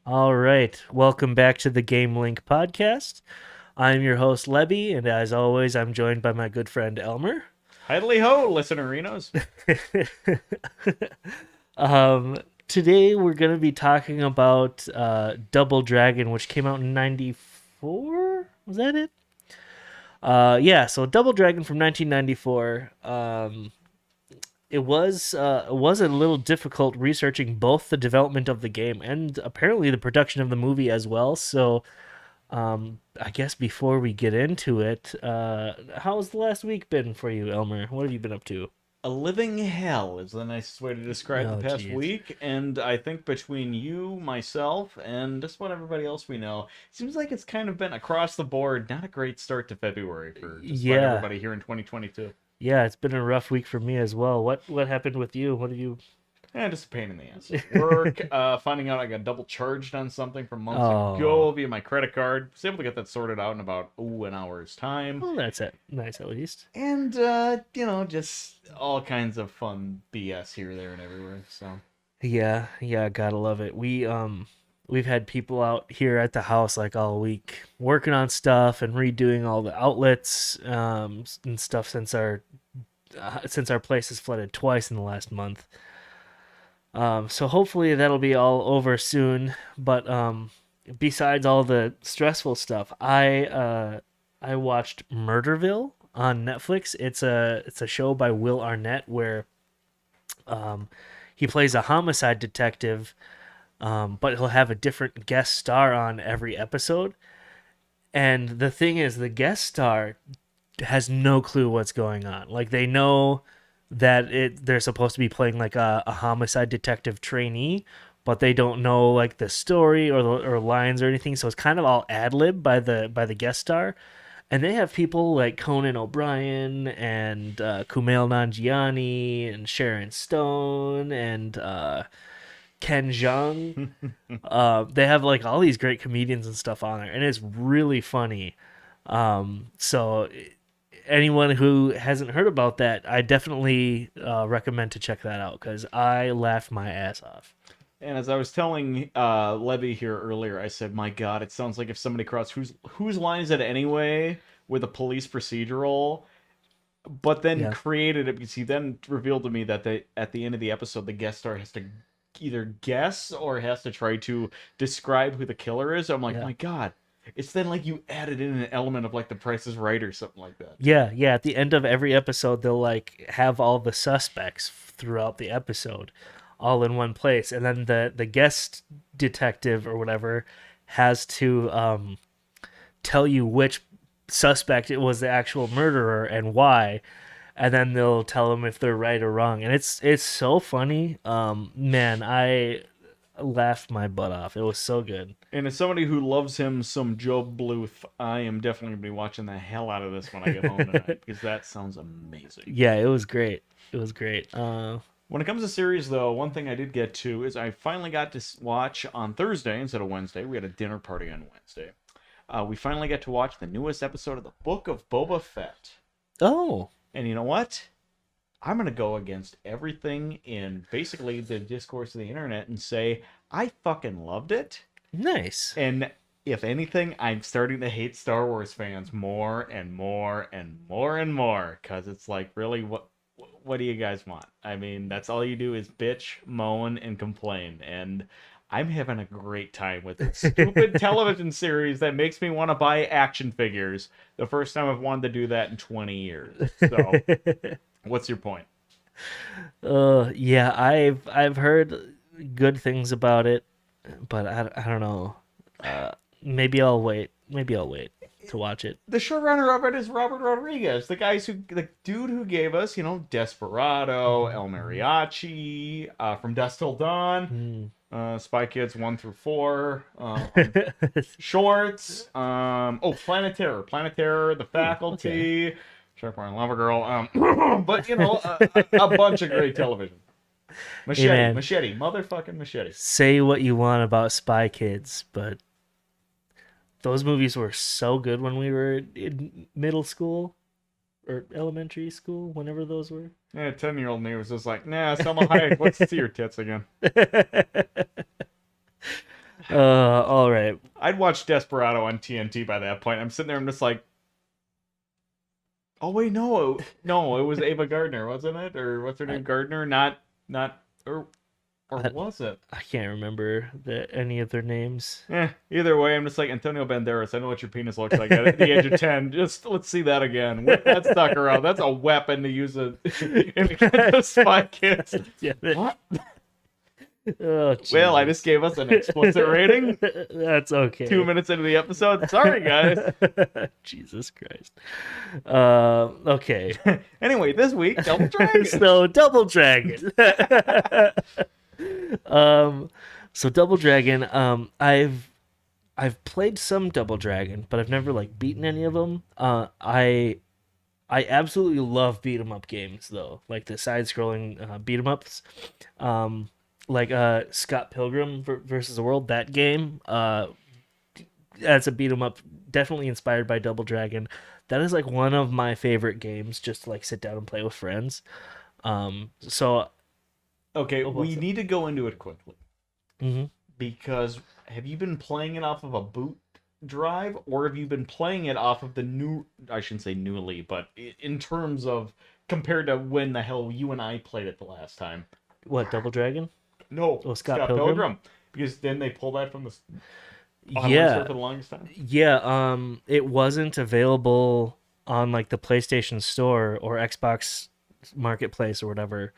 All right. Welcome back to the Game Link podcast. I'm your host, Lebby, and as always, I'm joined by my good friend, Elmer. Hidely ho, listenerinos. um, Today, we're going to be talking about Double Dragon, which came out in 94. Was that it? Yeah, so Double Dragon from 1994. It was a little difficult researching both the development of the game and apparently the production of the movie as well. So I guess before we get into it, how's the last week been for you, Elmer? What have you been up to? A living hell is the nicest way to describe the Oh, past jeez. week, and I think between you, myself, and just about everybody else we know, it seems like it's kind of been across the board not a great start to February for just about Yeah, everybody here in 2022. yeah, it's been a rough week for me as well. What happened with you? What have you? And just a pain in the ass. Work, finding out I got double charged on something from months Oh, ago via my credit card. Was able to get that sorted out in about, an hour's time. well, that's it. Nice at least. And just all kinds of fun BS here, there, and everywhere. So Yeah, yeah, gotta love it. We've had people out here at the house like all week working on stuff and redoing all the outlets and stuff since our place has flooded twice in the last month. So hopefully that'll be all over soon. But besides all the stressful stuff, I watched Murderville on Netflix. It's a show by Will Arnett where um, he plays a homicide detective, but he'll have a different guest star on every episode. And the thing is, the guest star has no clue what's going on. Like they know that they're supposed to be playing like a homicide detective trainee, but they don't know like the story or lines or anything. So it's kind of all ad lib by the guest star. And they have people like Conan O'Brien and Kumail Nanjiani and Sharon Stone and Ken Jeong. They have like all these great comedians and stuff on there, and it's really funny. So anyone who hasn't heard about that, I definitely recommend to check that out because I laughed my ass off. and as I was telling Levy here earlier, I said, "My God, it sounds like if somebody crossed whose line is it anyway with a police procedural." But then Yeah, created it because he then revealed to me that at the end of the episode, the guest star has to either guess or has to try to describe who the killer is. I'm like, yeah, my God, it's then like you added in an element of like The Price is Right or something like that. yeah, yeah. At the end of every episode, they'll like have all the suspects throughout the episode, all in one place, and then the guest detective or whatever has to tell you which suspect it was the actual murderer and why, and then they'll tell them if they're right or wrong, and it's so funny. Man, I laughed my butt off. It was so good. And as somebody who loves him some Joe Bluth, I am definitely gonna be watching the hell out of this when I get home tonight because that sounds amazing. Yeah, it was great. It was great. When it comes to series, though, one thing I did get to is I finally got to watch on Thursday instead of Wednesday. We had a dinner party on Wednesday. We finally got to watch the newest episode of the Book of Boba Fett. Oh, And you know what? I'm going to go against everything in basically the discourse of the internet and say I fucking loved it. nice. And if anything, I'm starting to hate Star Wars fans more and more and more and more because it's like, really, what do you guys want? I mean, that's all you do is bitch, moan, and complain. And I'm having a great time with this stupid television series that makes me want to buy action figures. The first time I've wanted to do that in 20 years. So, what's your point? Yeah, I've heard good things about it, but I don't know. Uh, maybe I'll wait. Maybe I'll wait to watch it. The showrunner of it is Robert Rodriguez, the dude who gave us, Desperado, El Mariachi, From Dusk Till Dawn, Mm. Spy Kids 1 through 4, Shorts, Planet Terror, The Ooh, okay. Faculty, Shark Boy and Lava Girl, but a bunch of great television. Hey man, Motherfucking Machete. say what you want about Spy Kids, but those movies were so good when we were in middle school or elementary school, whenever those were. Yeah, 10-year-old me was just like, nah, Selma Hayek, let's see your tits again. All right. I'd watched Desperado on TNT by that point. I'm sitting there, I'm just like, oh wait, no, it was Ava Gardner, wasn't it? Or what's her I, name? Gardner? Not, or I, was it? I can't remember any of their names. Either way, I'm just like Antonio Banderas. I know what your penis looks like at the age of 10. Just let's see that again. Whip that sucker out. That's a weapon to use it against the Spy Kids. Damn it. What? Oh, Well, I just Jesus. gave us an explicit rating. That's okay. 2 minutes into the episode. Sorry, guys. Jesus Christ. Okay. Anyway, this week, Double Dragon. So Double Dragon. um, so Double Dragon. I've played some Double Dragon, but I've never like beaten any of them. I absolutely love beat 'em up games though, like the side-scrolling beat 'em ups. Like Scott Pilgrim versus the World. That game. That's a beat 'em up, definitely inspired by Double Dragon. That is like one of my favorite games, just to like sit down and play with friends. So Okay, oh, we need to go into it quickly mm-hmm. because have you been playing it off of a boot drive or have you been playing it off of the new? I shouldn't say newly, but in terms of compared to when the hell you and I played it the last time. What, Double Dragon? No, Oh, Scott Pilgrim? because then they pulled that from the online store Yeah, for the longest time. yeah. It wasn't available on like the PlayStation Store or Xbox Marketplace or whatever.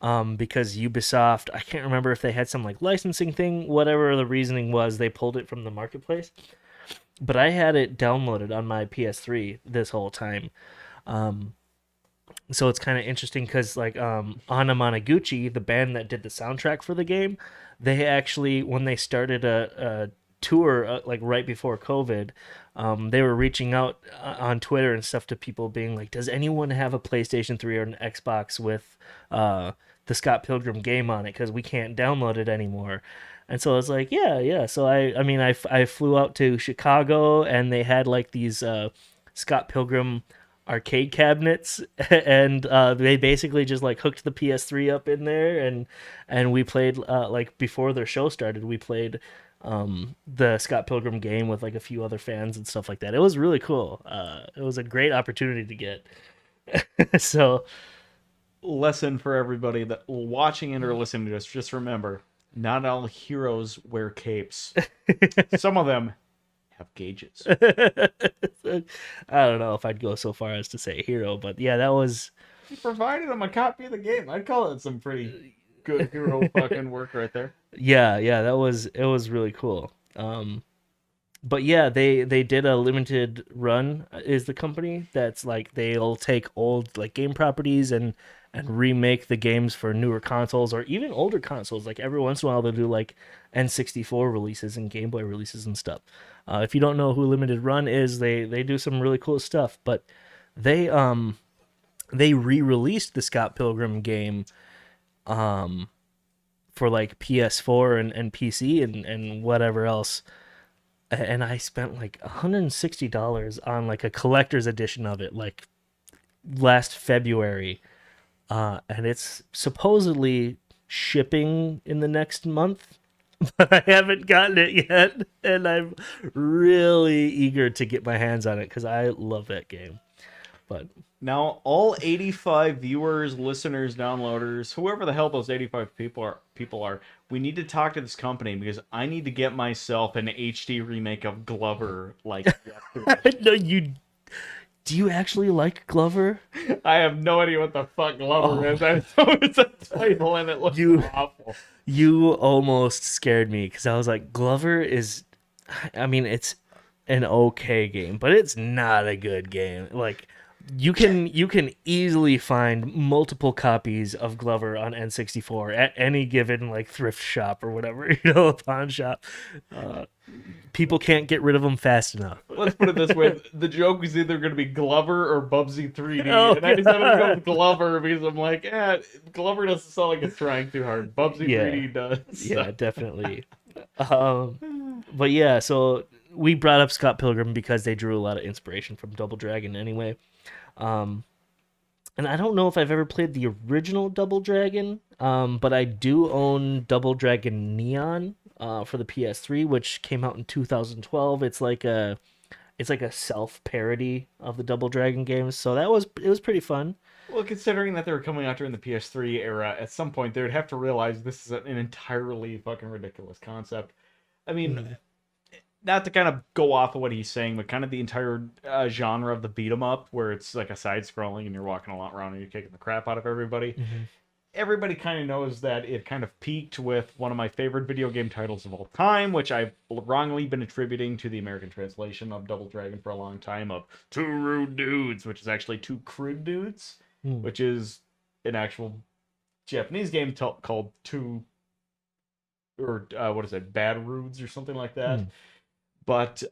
Because Ubisoft, I can't remember if they had some like licensing thing, whatever the reasoning was, they pulled it from the marketplace. But I had it downloaded on my PS3 this whole time. Um, so it's kind of interesting because like Anamanaguchi, the band that did the soundtrack for the game, they actually when they started a tour like right before COVID, they were reaching out on Twitter and stuff to people, being like, "Does anyone have a PlayStation 3 or an Xbox with the Scott Pilgrim game on it? Because we can't download it anymore." And so I was like, "Yeah, yeah." So I flew out to Chicago and they had like these Scott Pilgrim arcade cabinets and they basically just like hooked the PS3 up in there and we played like before their show started we played the Scott Pilgrim game with like a few other fans and stuff like that. It was really cool. It was a great opportunity to get. So Lesson for everybody that watching it or listening to this: just remember, not all heroes wear capes. Some of them have gauges. I don't know if I'd go so far as to say hero, but yeah, that was He provided him a copy of the game. I'd call it some pretty good hero fucking work right there. yeah, that was it was really cool. But yeah, they did a limited run is the company that's like they'll take old like game properties and remake the games for newer consoles or even older consoles. Like every once in a while they'll do like N64 releases and Game Boy releases and stuff. If you don't know who Limited Run is, they do some really cool stuff. But they they re-released the Scott Pilgrim game um for like PS4 and PC and whatever else. And I spent like $160 on like a collector's edition of it like last February. And it's supposedly shipping in the next month, but I haven't gotten it yet. And I'm really eager to get my hands on it because I love that game. But Now, all 85 viewers, listeners, downloaders, whoever the hell those 85 people are, we need to talk to this company because I need to get myself an HD remake of Glover like yesterday. no, you do you actually like Glover? I have no idea what the fuck Glover Oh, is. I know it's a title and it looks you awful. you almost scared me because I was like, Glover is, I mean, it's an okay game, but it's not a good game. Like you can easily find multiple copies of Glover on N64 at any given like thrift shop or whatever, a pawn shop. Uh, People can't get rid of them fast enough. Let's put it this way: the joke is either going to be Glover or Bubsy 3D, Oh, and I decided to go with Glover because I'm like, Glover doesn't sound like it's trying too hard. Bubsy yeah, 3D does. yeah, definitely. But yeah, so we brought up Scott Pilgrim because they drew a lot of inspiration from Double Dragon anyway. Um, and I don't know if I've ever played the original Double Dragon, but I do own Double Dragon Neon. for the PS3, which came out in 2012. It's like a self parody of the Double Dragon games, so it was pretty fun. Well, considering that they were coming out during the PS3 era, at some point they would have to realize this is an entirely fucking ridiculous concept. I mean, Mhm. not to kind of go off of what he's saying, but kind of the entire genre of the beat 'em up, where it's like a side scrolling and you're walking a lot around and you're kicking the crap out of everybody. Mhm. Everybody kind of knows that it kind of peaked with one of my favorite video game titles of all time, which I've wrongly been attributing to the American translation of Double Dragon for a long time, of Two Rude Dudes, which is actually Two Crude Dudes, Mm. which is an actual Japanese game called Two, or what is it, Bad Rudes or something like that. Mm. But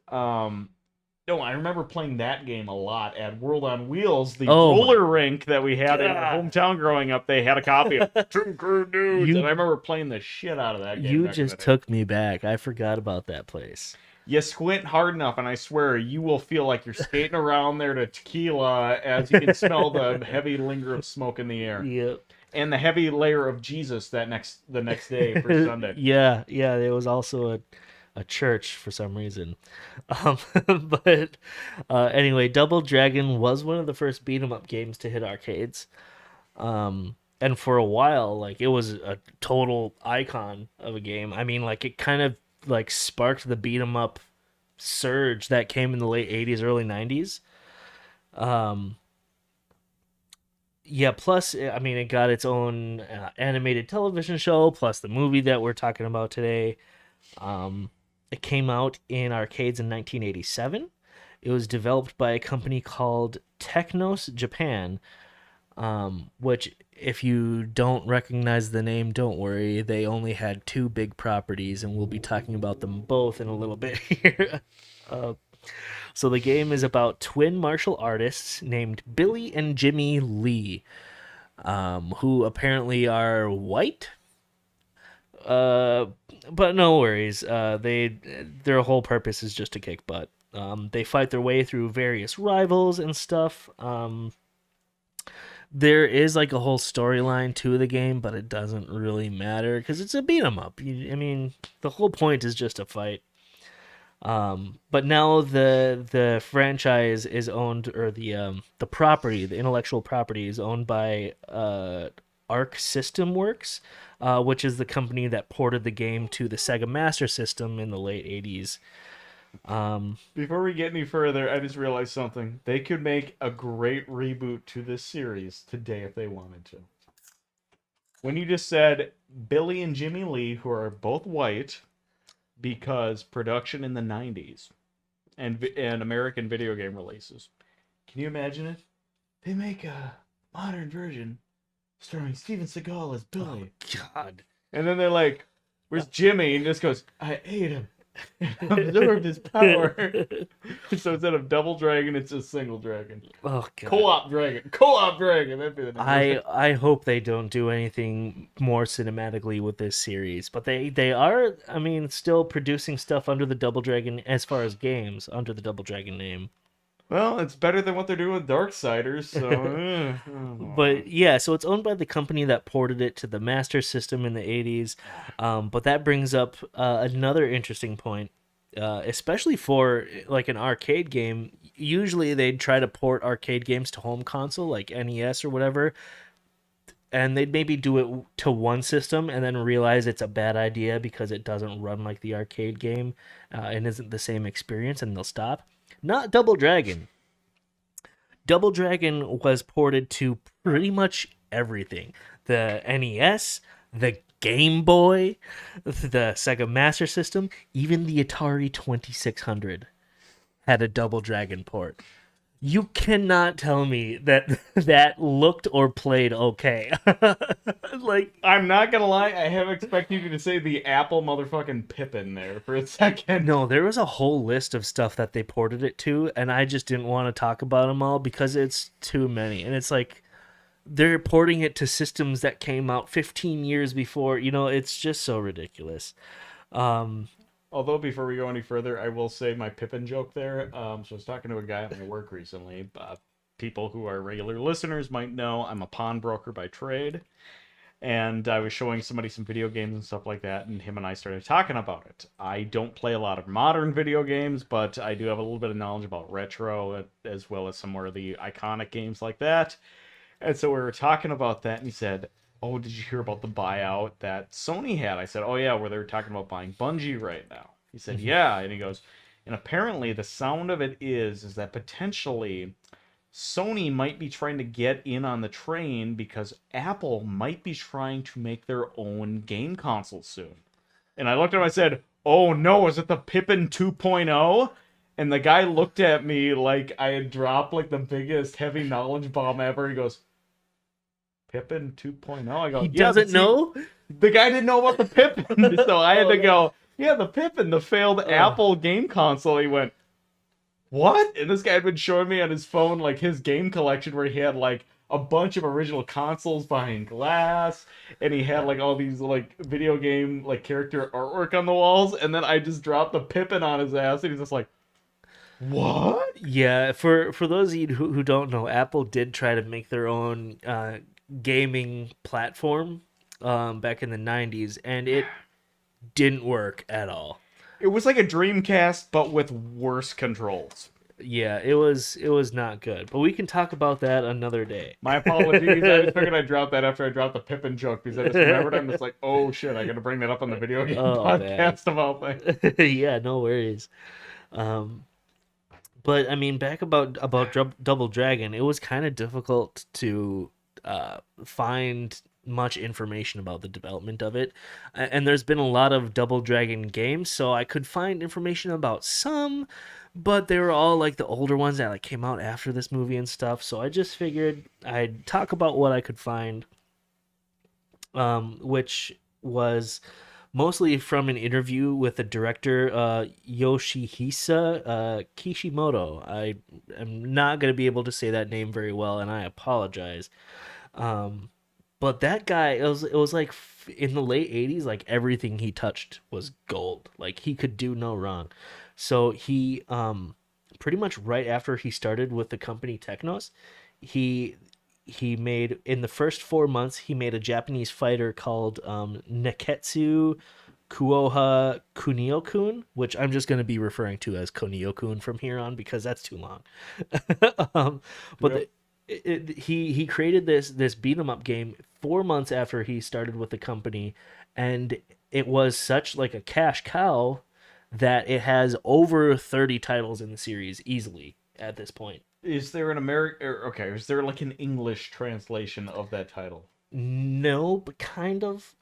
no, I remember playing that game a lot at World on Wheels, the Oh my roller rink that we had in our god! hometown growing up. They had a copy of Two Crude Dudes, and I You remember playing the shit out of that game you back in the just day. took me back. I forgot about that place. You squint hard enough, and I swear you will feel like you're skating around there to tequila as you can smell the heavy linger of smoke in the air Yep. and the heavy layer of Jesus the next day for Sunday. Yeah, yeah. There was also a church for some reason. Um, but anyway, Double Dragon was one of the first beat 'em up games to hit arcades. And for a while, like it was a total icon of a game. I mean, like it kind of like sparked the beat 'em up surge that came in the late 80s, early 90s. Um, yeah, plus I mean it got its own animated television show plus the movie that we're talking about today. Um, it came out in arcades in 1987. It was developed by a company called Technos Japan, which, if you don't recognize the name, don't worry. They only had two big properties, and we'll be talking about them both in a little bit here. uh, so, the game is about twin martial artists named Billy and Jimmy Lee, who apparently are white. Uh, but no worries. Their whole purpose is just to kick butt. They fight their way through various rivals and stuff. There is like a whole storyline to the game, but it doesn't really matter because it's a beat 'em up. I mean, the whole point is just a fight. But now the franchise is owned, or the property, the intellectual property, is owned by Arc System Works, which is the company that ported the game to the Sega Master System in the late '80s. Um, Before we get any further, I just realized something. They could make a great reboot to this series today if they wanted to. When you just said Billy and Jimmy Lee, who are both white, because production in the 90s and American video game releases. Can you imagine it? They make a modern version starring Steven Seagal as oh Billy. God. And then they're like, "Where's Jimmy?" And he just goes, "I ate him. Absorbed his power." So instead of double dragon, it's just single dragon. Oh God. Co-op dragon. Co-op dragon. That'd be the name of I it. I hope they don't do anything more cinematically with this series, but they are, I mean, still producing stuff under the Double Dragon, as far as games under the Double Dragon name. Well, it's better than what they're doing with Darksiders, so But yeah, so it's owned by the company that ported it to the Master System in the '80s. But that brings up another interesting point, especially for like an arcade game. Usually they'd try to port arcade games to home console, like NES or whatever, and they'd maybe do it to one system and then realize it's a bad idea because it doesn't run like the arcade game and isn't the same experience, and they'll stop. Not Double Dragon. Double Dragon was ported to pretty much everything: the NES, the Game Boy, the Sega Master System, even the Atari 2600 had a Double Dragon port. You cannot tell me that that looked or played okay. Like, I'm not gonna lie, I have expected you to say the Apple motherfucking Pippin there for a second. no, there was a whole list of stuff that they ported it to, and I just didn't want to talk about them all because it's too many. And it's like they're porting it to systems that came out 15 years before. It's just so ridiculous. Um, Although before we go any further, I will say my Pippin joke there. So I was talking to a guy at my work recently. People who are regular listeners might know I'm a pawnbroker by trade. and I was showing somebody some video games and stuff like that, and him and I started talking about it. I don't play a lot of modern video games, but I do have a little bit of knowledge about retro as well as some more of the iconic games like that. And so we were talking about that, and he said, "Oh, did you hear about the buyout that Sony had?" I said, "Oh yeah, where they're talking about buying Bungie right now." He said, "Yeah," and he goes, "And apparently the sound of it is that potentially Sony might be trying to get in on the train because Apple might be trying to make their own game console soon." And I looked at him, I said, "Oh no, is it the Pippin 2.0?" And the guy looked at me like I had dropped like the biggest heavy knowledge bomb ever. He goes, "Pippin 2.0?" I He go, "Yeah, doesn't see, know. the guy didn't know about the Pippin." So I had Oh to no. go, "Yeah, the Pippin, the failed Apple game console." He went, "What?" And this guy had been showing me on his phone like his game collection where he had like a bunch of original consoles behind glass, and he had like all these like video game like character artwork on the walls, and then I just dropped the Pippin on his ass, and he's just like, "What?" Yeah, for those of you who don't know, Apple did try to make their own gaming platform back in the 90s, and it didn't work at all. It was like a Dreamcast but with worse controls. Yeah, it was not good. But we can talk about that another day. My apologies. I just figured I'd drop that after I dropped the Pippin joke because I just remembered. I'm just like, oh shit, I got to bring that up on the video game Oh man. podcast about things. Yeah, no worries. Um, but I mean, back about Double Dragon, it was kind of difficult to find much information about the development of it. And there's been a lot of Double Dragon games, so I could find information about some, but they were all like the older ones that like came out after this movie and stuff. So I just figured I'd talk about what I could find, which was mostly from an interview with the director Yoshihisa Kishimoto. I am not going to be able to say that name very well, and I apologize. Um, but that guy, it was like in the late 80s, like everything he touched was gold. Like he could do no wrong. So he pretty much right after he started with the company Technos, he he made in the first 4 months he made a Japanese fighter called Neketsu Kuoha Kunio-kun, which I'm just going to be referring to as Kunio-kun from here on because that's too long. um, but Yep. he created this beat 'em up game 4 months after he started with the company, and it was such like a cash cow that it has over 30 titles in the series easily at this point. Is there an American? Okay, is there like an English translation of that title? No, but kind of.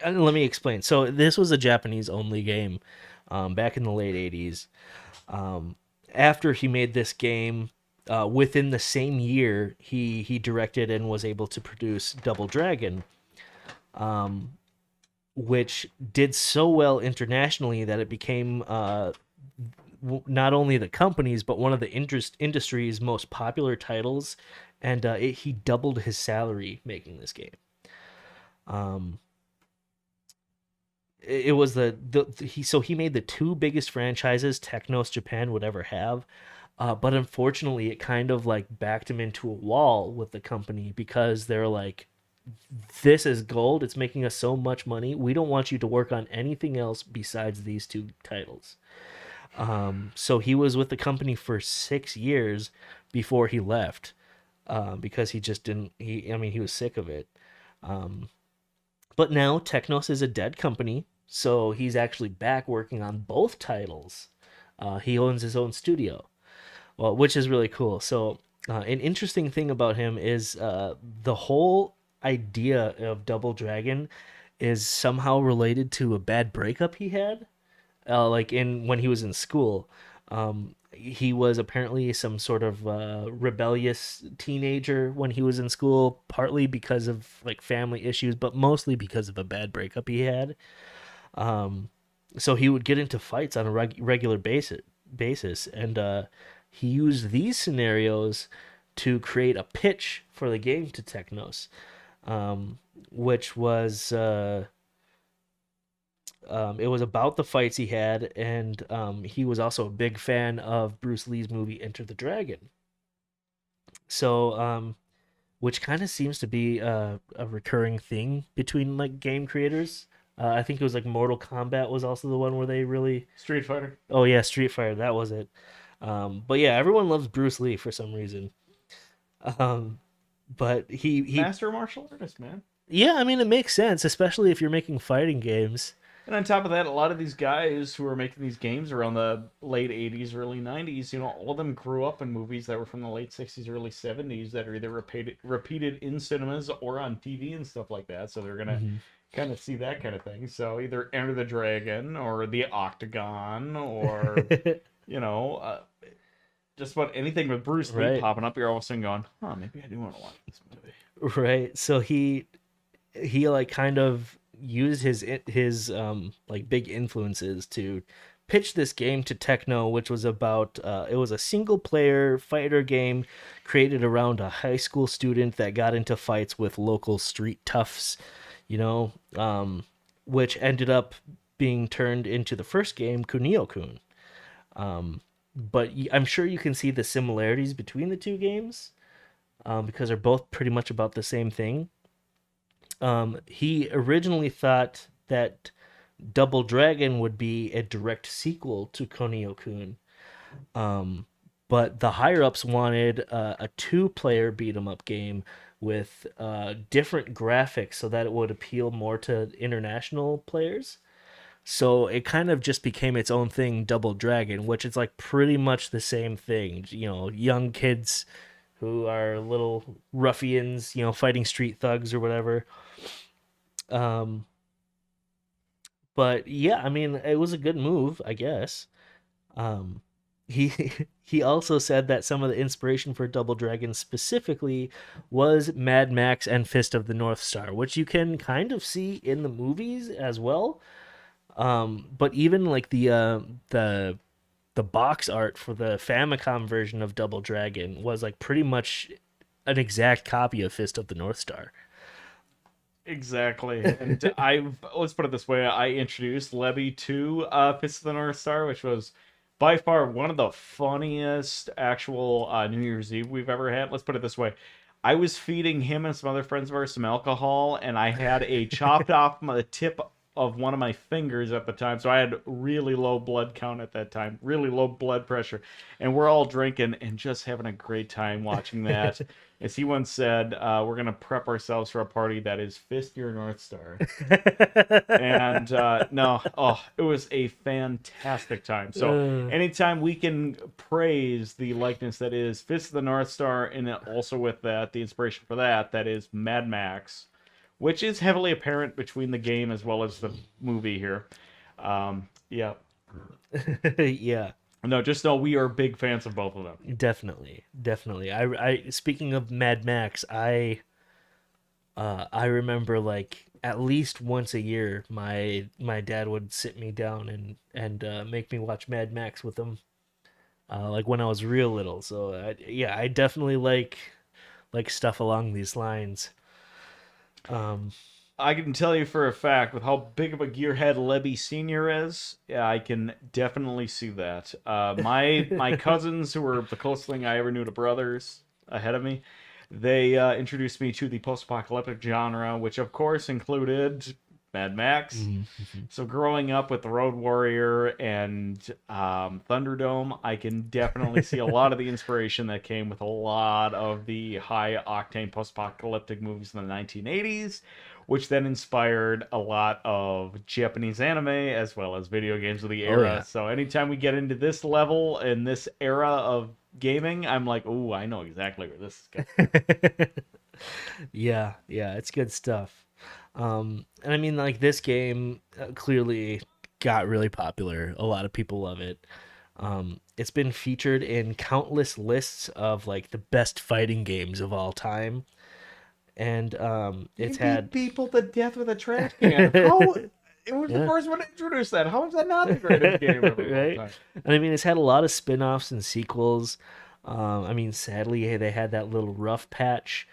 Let me explain. So this was a Japanese only game back in the late 80s. Um, After he made this game, within the same year, he directed and was able to produce Double Dragon, which did so well internationally that it became not only the company's but one of the industry's most popular titles, and he doubled his salary making this game. Um, it was he made the two biggest franchises Technos Japan would ever have. But unfortunately, it kind of like backed him into a wall with the company because they're like, this is gold. It's making us so much money. We don't want you to work on anything else besides these two titles. So he was with the company for 6 years before he left, because he just didn't. I mean, he was sick of it. Um, but now Technos is a dead company, so he's actually back working on both titles. He owns his own studio, well, which is really cool. So, an interesting thing about him is the whole idea of Double Dragon is somehow related to a bad breakup he had, like in when he was in school. He was apparently some sort of rebellious teenager when he was in school, partly because of like family issues, but mostly because of a bad breakup he had. Um, so he would get into fights on a regular basis, and he used these scenarios to create a pitch for the game to Technos, which was it was about the fights he had, and he was also a big fan of Bruce Lee's movie Enter the Dragon. So which kind of seems to be a recurring thing between like game creators. I think it was like Mortal Kombat was also the one where they really. Street Fighter. Oh yeah, Street Fighter, that was it. But yeah, everyone loves Bruce Lee for some reason. Um, but he Master martial artist, man. yeah, I mean it makes sense, especially if you're making fighting games. And on top of that, a lot of these guys who are making these games around the late 80s, early 90s, all of them grew up in movies that were from the late 60s, early 70s that are either repeated in cinemas or on TV and stuff like that. So they're going to Hmm. kind of see that kind of thing. So either Enter the Dragon or The Octagon or, you know, uh, just about anything with Bruce Lee Right, popping up, you're all of a sudden going, huh, maybe I do want to watch this movie. right. So he like kind of used his like big influences to pitch this game to Techno, which was about it was a single player fighter game created around a high school student that got into fights with local street toughs, you know, which ended up being turned into the first game, Kunio-kun. But I'm sure you can see the similarities between the two games because they're both pretty much about the same thing. He originally thought that Double Dragon would be a direct sequel to Konio-kun, um, but the higher ups wanted a two-player beat 'em up game with different graphics so that it would appeal more to international players. So it kind of just became its own thing, Double Dragon, which is like pretty much the same thing. Young kids who are little ruffians, fighting street thugs or whatever. Um, but yeah, I mean, it was a good move, I guess. Um, he he also said that some of the inspiration for Double Dragon specifically was Mad Max and Fist of the North Star, which you can kind of see in the movies as well. But even like the box art for the Famicom version of Double Dragon was like pretty much an exact copy of Fist of the North Star. Exactly. And let's put it this way, I introduced Levy to Fist of the North Star, which was by far one of the funniest actual New Year's Eve we've ever had. Let's put it this way. I was feeding him and some other friends of ours some alcohol, and I had a chopped off the tip of one of my fingers at the time. So I had really low blood count at that time, really low blood pressure. And we're all drinking and just having a great time watching that. As he once said, we're going to prep ourselves for a party that is Fist Your North Star. And no, oh, it was a fantastic time. So Uh, anytime we can praise the likeness that is Fist of the North Star, and also with that, the inspiration for that is Mad Max, which is heavily apparent between the game as well as the movie here. Yeah. yeah, No, just know we are big fans of both of them. definitely, definitely. I speaking of Mad Max, I remember like at least once a year, my dad would sit me down and make me watch Mad Max with him, like when I was real little. So yeah, I definitely like stuff along these lines. Um, I can tell you for a fact, with how big of a gearhead Lebby Senior is, yeah, I can definitely see that. My cousins, who were the closest thing I ever knew to brothers ahead of me, they introduced me to the post-apocalyptic genre, which of course included Mad Max. mhm, mhm. So growing up with the Road Warrior and Thunderdome, I can definitely see a lot of the inspiration that came with a lot of the high octane post-apocalyptic movies in the 1980s, which then inspired a lot of Japanese anime as well as video games of the Oh era. yeah. So anytime we get into this level and this era of gaming, I'm like, oh, I know exactly where this is going. Yeah, yeah, it's good stuff. And I mean, like this game clearly got really popular. A lot of people love it. It's been featured in countless lists of like the best fighting games of all time, and You it's beat had people to death with a trash can. How? It was the yeah, first one to introduce that. How is that not the greatest game ever of all right. time? And I mean, it's had a lot of spin-offs and sequels. I mean, sadly, hey, they had that little rough patch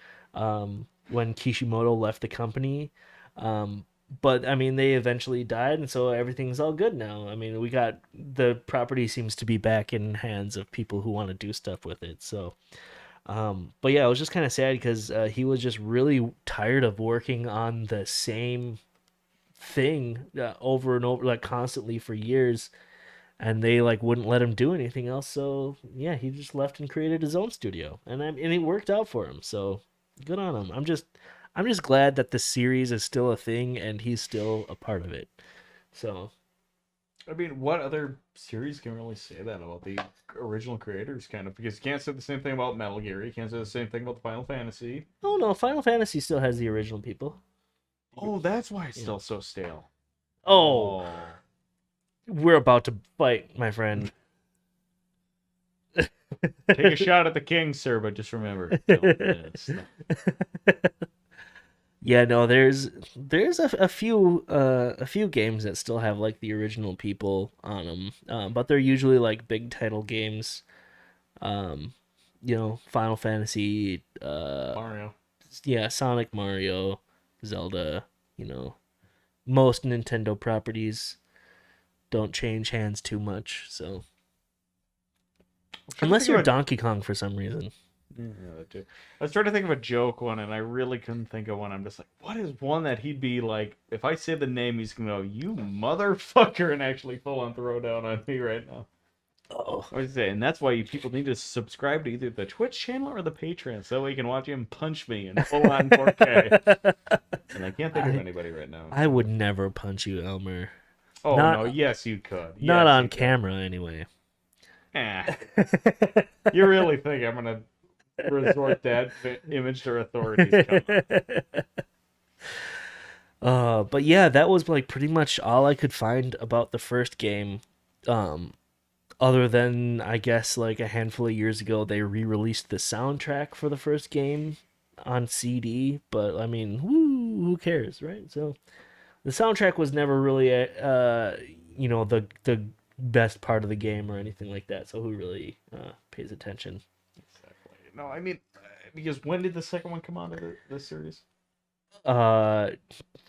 when Kishimoto left the company. Um, but I mean, they eventually died, and so everything's all good now. I mean, we got the property seems to be back in hands of people who want to do stuff with it. So, But yeah, it was just kind of sad because he was just really tired of working on the same thing over and over, like constantly for years, and they like wouldn't let him do anything else. So yeah, he just left and created his own studio, and it worked out for him. So good on him. I'm just glad that the series is still a thing and he's still a part of it. So I mean, what other series can really say that about the original creators, kind of? Because you can't say the same thing about Metal Gear. You can't say the same thing about the Final Fantasy. oh no, Final Fantasy still has the original people. Oh, that's why it's You know. still so stale. Oh, Oh. we're about to fight, my friend. Take a shot at the king, sir, but just remember, don't miss. Yeah, no, there's a few games that still have like the original people on them, but they're usually like big title games. Um, Final Fantasy, Mario. yeah, Sonic, Mario, Zelda. You know, most Nintendo properties don't change hands too much. So I'm trying to unless think you're of a Donkey Kong for some reason. yeah, that too. I was trying to think of a joke one, and I really couldn't think of one. I'm just like, what is one that he'd be like? If I say the name, he's gonna go, "You motherfucker," and actually full on throw down on me right now. Oh. I was saying, and that's why you people need to subscribe to either the Twitch channel or the Patreon, so you can watch him punch me in full on 4K. And I can't think of I anybody right now. I would never punch you, Elmer. Oh no, Not yes you could. not Yes you on could. camera anyway. Eh, you really think I'm gonna resort that image to authorities? Come on. But yeah, that was like pretty much all I could find about the first game. Um, Other than I guess like a handful of years ago, they re-released the soundtrack for the first game on CD. But I mean, who cares, right? So the soundtrack was never really the best part of the game or anything like that. So who really pays attention? Exactly. No, I mean, because when did the second one come out of the series? Uh,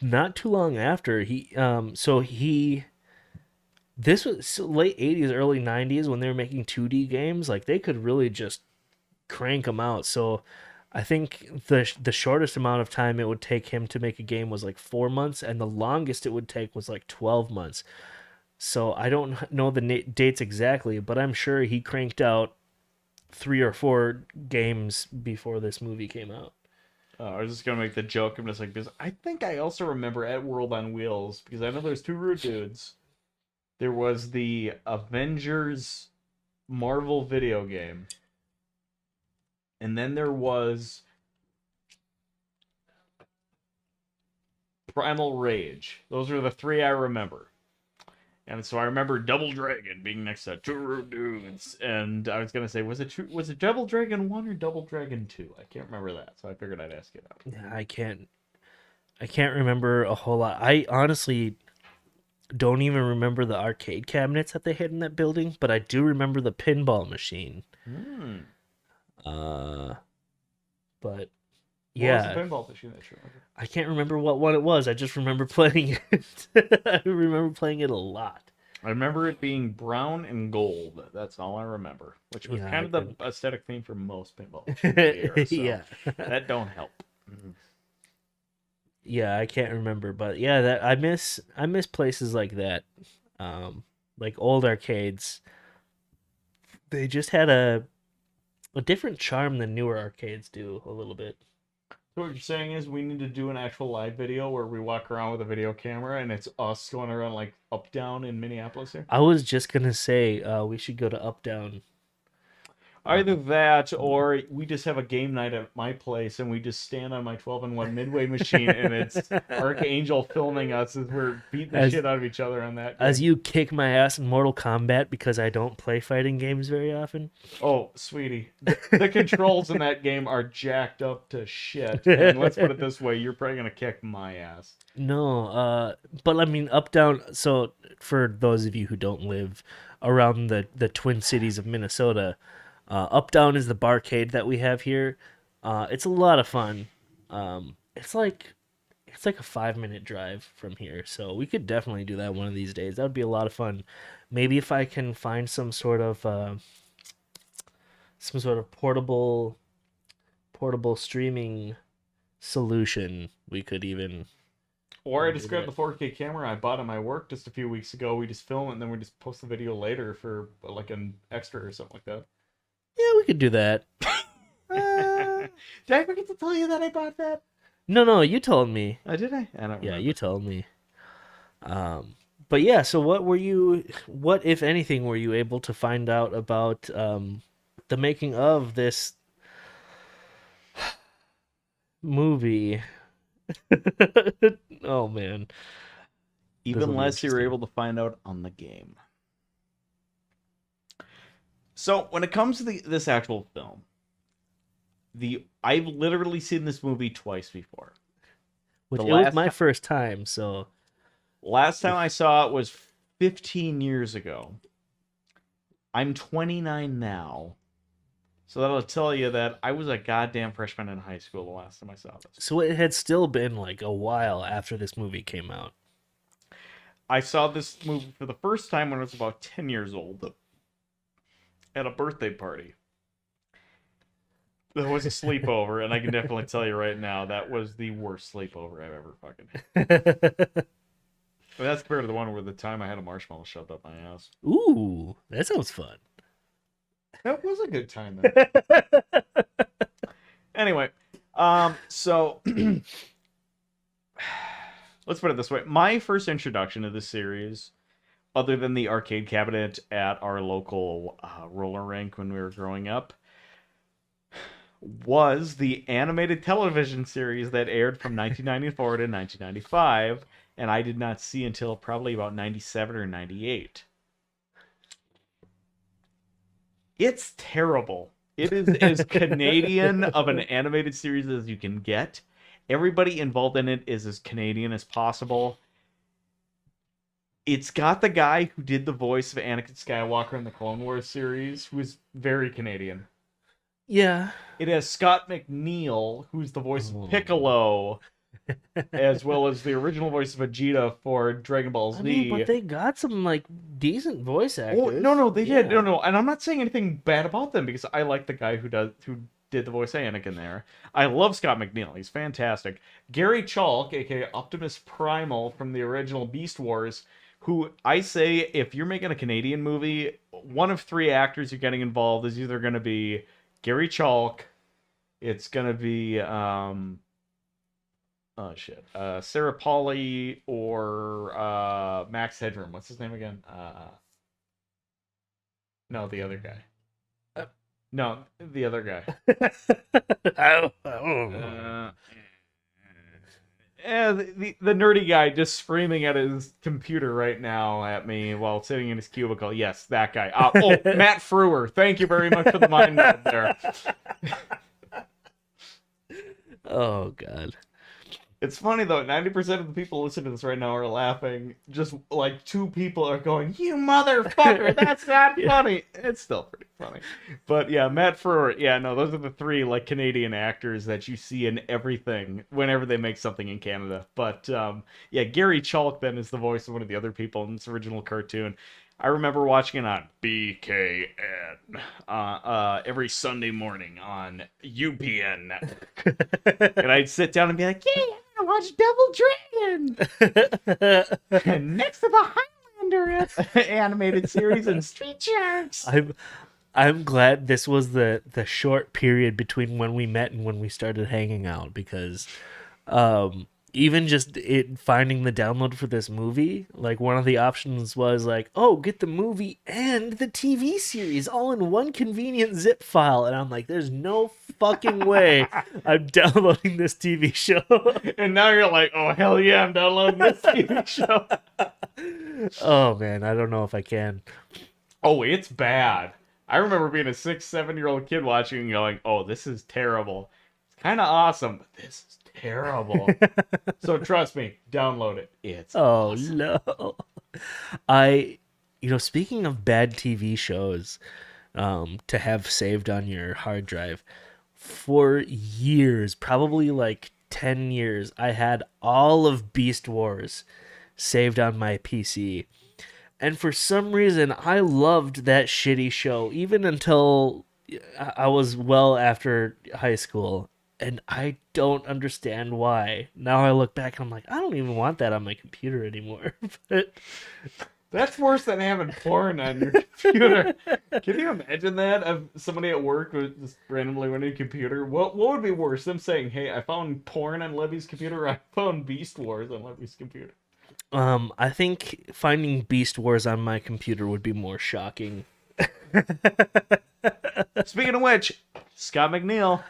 Not too long after he this was late 80s early 90s when they were making 2D games, like they could really just crank them out. So I think the shortest amount of time it would take him to make a game was like 4 months, and the longest it would take was like 12 months. So I don't know the dates exactly, but I'm sure he cranked out 3 or 4 games before this movie came out. I was just gonna make the joke. I'm just like, because I think I also remember at World on Wheels, because I know there's two rude dudes. There was the Avengers Marvel video game, and then there was Primal Rage. Those are the three I remember. And so I remember Double Dragon being next to two rude dudes, and I was gonna say, was it Double Dragon 1 or Double Dragon 2? I can't remember that, so I figured I'd ask you that. Yeah, I can't remember a whole lot. I honestly don't even remember the arcade cabinets that they had in that building, but I do remember the pinball machine. Hmm. Uh, but What was the yeah, pinball machine that you remember? I can't remember what one it was. I just remember playing it. I remember playing it a lot. I remember it being brown and gold. That's all I remember, which was Yeah, kind I of the could. aesthetic theme for most pinball machines of the era, so Yeah, that don't help. Mhm. yeah, I can't remember, but yeah, that I miss places like that, um, like old arcades. They just had a different charm than newer arcades do a little bit. So what you're saying is we need to do an actual live video where we walk around with a video camera and it's us going around like up down in Minneapolis here. I was just gonna say we should go to Up Down. Either that or we just have a game night at my place and we just stand on my 12-in-1 Midway machine and it's Archangel filming us as we're beating the as shit out of each other on that as game. you kick my ass in Mortal Kombat because I don't play fighting games very often. Oh, sweetie. The controls in that game are jacked up to shit. And let's put it this way, you're probably going to kick my ass. No, but I mean Up Down. So for those of you who don't live around the Twin Cities of Minnesota, Up Down is the barcade that we have here. It's a lot of fun. It's like a 5 minute drive from here, so we could definitely do that one of these days. That would be a lot of fun. Maybe if I can find some sort of portable. portable streaming solution, we could even Or I just do grabbed that. the 4K camera I bought at my work just a few weeks ago. We just film it and then we just post the video later for like an extra or something like Yeah, we could do that. that. Did I forget to tell you that I bought that? No, you told me. Oh, did I? I don't Yeah, remember. you told me. But yeah, so what if anything were you able to find out about the making of this movie? Oh man, this will Even be less you were interesting. able to find out on the game. So when it comes to this actual film, I've literally seen this movie twice before. Which The it was last my first time, so last time I saw it was 15 years ago. I'm 29 now. So that'll tell you that I was a goddamn freshman in high school the last time I saw this. so it had still been like a while after this movie came out. I saw this movie for the first time when I was about 10 years old at a birthday party. There was a sleepover, and I can definitely tell you right now that was the worst sleepover I've ever fucking had. But that's compared to the one where the time I had a marshmallow shoved up my ass. Ooh, that sounds fun. That was a good time then. Anyway, so let's put it this way. My first introduction to this series, other than the arcade cabinet at our local roller rink when we were growing up, was the animated television series that aired from 1994 to 1995, and I did not see until probably about 97 or 98. It's terrible. It is as Canadian of an animated series as you can get. Everybody involved in it is as Canadian as possible. It's got the guy who did the voice of Anakin Skywalker in the Clone Wars series, who is very Canadian. Yeah. It has Scott McNeil, who's the voice of Oh. Piccolo, as well as the original voice of Vegeta for Dragon Ball Z. I mean, but they got some like decent voice actors. Oh no, they did. Yeah. No, and I'm not saying anything bad about them because I like the guy who did the voice of Anakin there. I love Scott McNeil. He's fantastic. Gary Chalk, aka Optimus Primal from the original Beast Wars, who I say if you're making a Canadian movie, one of three actors you're getting involved is either going to be Gary Chalk, it's going to be Sarah Pauly or Max Headroom. What's his name again? No, the other guy. No, the other guy. Uh, the nerdy guy just screaming at his computer right now at me while sitting in his cubicle. Yes, that guy. Matt Frewer. Thank you very much for the mind meld there. Oh god. It's funny though, 90% of the people listening to this right now are laughing. Just like two people are going, "You motherfucker, that's not Yeah. funny." It's still pretty funny. But yeah, Matt Frewer, yeah, no, those are the three like Canadian actors that you see in everything whenever they make something in Canada. But yeah, Gary Chalk then is the voice of one of the other people in this original cartoon. I remember watching it on BKN every Sunday morning on UPN network. And I'd sit down and be like, "Yeah, I watch Double Dragon." And next to the Highlander animated series and Street Sharks. I'm glad this was the short period between when we met and when we started hanging out because even just it finding the download for this movie, like one of the options was like, oh, get the movie and the TV series all in one convenient zip file. And I'm like, there's no fucking way I'm downloading this TV show. And now you're like, oh, hell yeah, I'm downloading this TV show. Oh man, I don't know if I can. Oh, it's bad. I remember being a 6, 7-year-old kid watching and going, oh, this is terrible. It's kind of awesome, but this is terrible. So trust me, download it. It's Oh awesome. no. I speaking of bad TV shows, to have saved on your hard drive, for years, probably like 10 years, I had all of Beast Wars saved on my PC. And for some reason, I loved that shitty show, even until I was well after high school, and I don't understand why. Now I look back and I'm like, I don't even want that on my computer anymore. But That's worse than having porn on your computer. Can you imagine that? Of somebody at work who just randomly went on your computer. What would be worse? Them saying, "Hey, I found porn on Levy's computer. Or I found Beast Wars on Levy's computer." I think finding Beast Wars on my computer would be more shocking. Speaking of which, Scott McNeil,